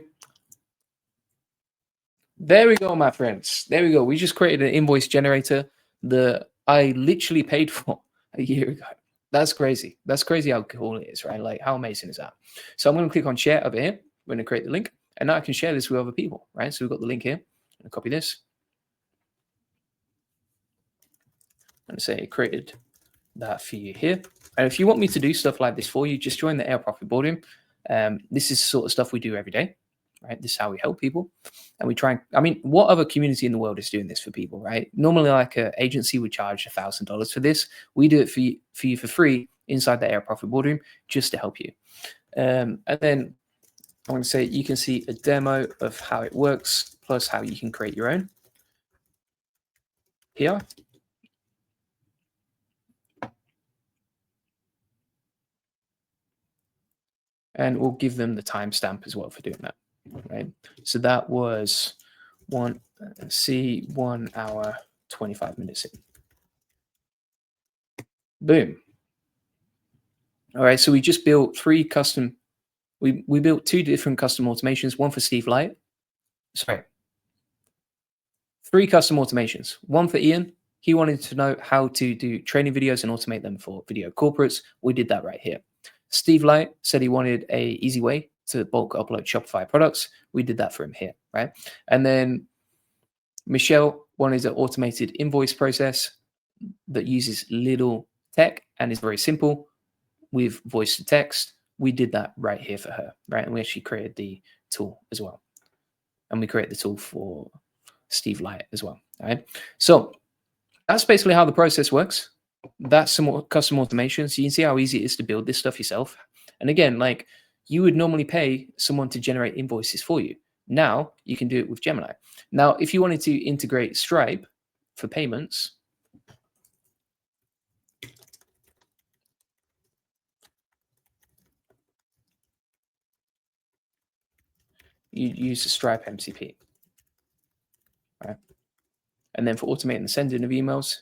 [SPEAKER 1] There we go, my friends. There we go. We just created an invoice generator that I literally paid for a year ago. That's crazy. That's crazy how cool it is, right? Like, how amazing is that? So I'm going to click on share over here. We're going to create the link. And now I can share this with other people, right? So we've got the link here. I'm going to copy this. And say created that for you here. And if you want me to do stuff like this for you, just join the AI Profit Boardroom. This is the sort of stuff we do every day, right? This is how we help people. And we try, I mean, what other community in the world is doing this for people, right? Normally, like an agency would charge $1,000 for this. We do it for you for free inside the AI Profit Boardroom just to help you. And then I'm going to say you can see a demo of how it works, plus how you can create your own here. And we'll give them the timestamp as well for doing that, right? So that was 1 hour, 25 minutes in. Boom. All right, so we just built we built two different custom automations, one for Steve Light. Sorry. 3 custom automations. One for Ian. He wanted to know how to do training videos and automate them for video corporates. We did that right here. Steve Light said he wanted a easy way to bulk upload Shopify products. We did that for him here, right? And then Michelle wanted an automated invoice process that uses little tech and is very simple with voice to text. We did that right here for her, right? And we actually created the tool as well. And we create the tool for Steve Light as well, right? So that's basically how the process works. That's some more custom automation. So you can see how easy it is to build this stuff yourself. And again, like you would normally pay someone to generate invoices for you. Now you can do it with Gemini. Now, if you wanted to integrate Stripe for payments, you use the Stripe MCP, right? And then for automating the sending of emails,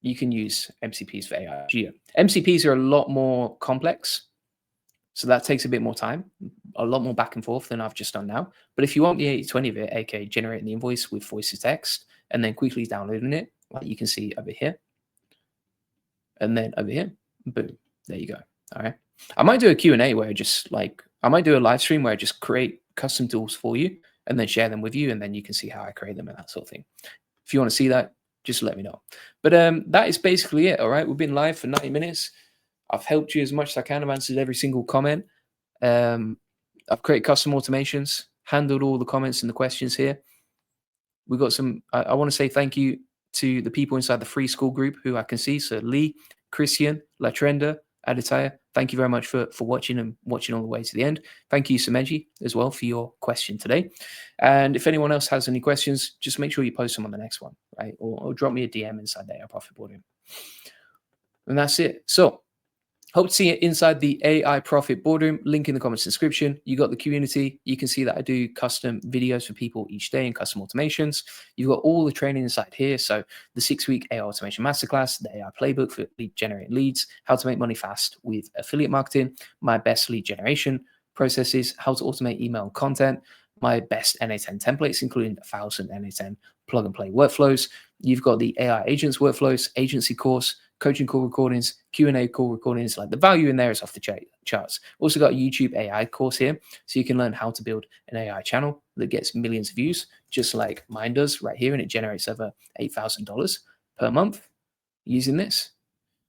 [SPEAKER 1] you can use MCPs for AI Geo. MCPs are a lot more complex, so that takes a bit more time, a lot more back and forth than I've just done now. But if you want the 80/20 of it, aka generating the invoice with voice to text and then quickly downloading it, like you can see over here, and then over here, boom, there you go. All right. I might do a Q&A where I might do a live stream where I just create custom tools for you and then share them with you, and then you can see how I create them and that sort of thing. If you want to see that, just let me know. But that is basically it. All right, we've been live for 90 minutes. I've helped you as much as I can. I've answered every single comment. I've created custom automations, handled all the comments and the questions here. We've got some, I want to say thank you to the people inside the free school group who I can see. So Lee, Christian, Latrenda, Aditya, thank you very much for watching and watching all the way to the end. Thank you, Sameji, as well for your question today. And if anyone else has any questions, just make sure you post them on the next one, right? Or drop me a DM inside the AI Profit Boardroom. And that's it. So hope to see you inside the AI Profit Boardroom. Link in the comments description. You got the community. You can see that I do custom videos for people each day and custom automations. You've got all the training inside here. So the 6-week AI Automation Masterclass, the AI Playbook for lead generating leads, how to make money fast with affiliate marketing, my best lead generation processes, how to automate email content, my best NA10 templates, including 1,000 NA10 plug and play workflows. You've got the AI agents workflows, agency course, coaching call recordings, Q&A call recordings. Like the value in there is off the charts. Also got a YouTube AI course here, so you can learn how to build an AI channel that gets millions of views, just like mine does right here, and it generates over $8,000 per month using this,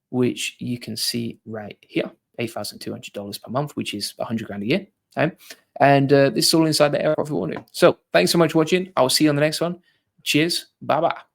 [SPEAKER 1] which you can see right here, $8,200 per month, which is 100 grand a year. Okay? And this is all inside the AI Profit Boardroom. So thanks so much for watching. I'll see you on the next one. Cheers. Bye-bye.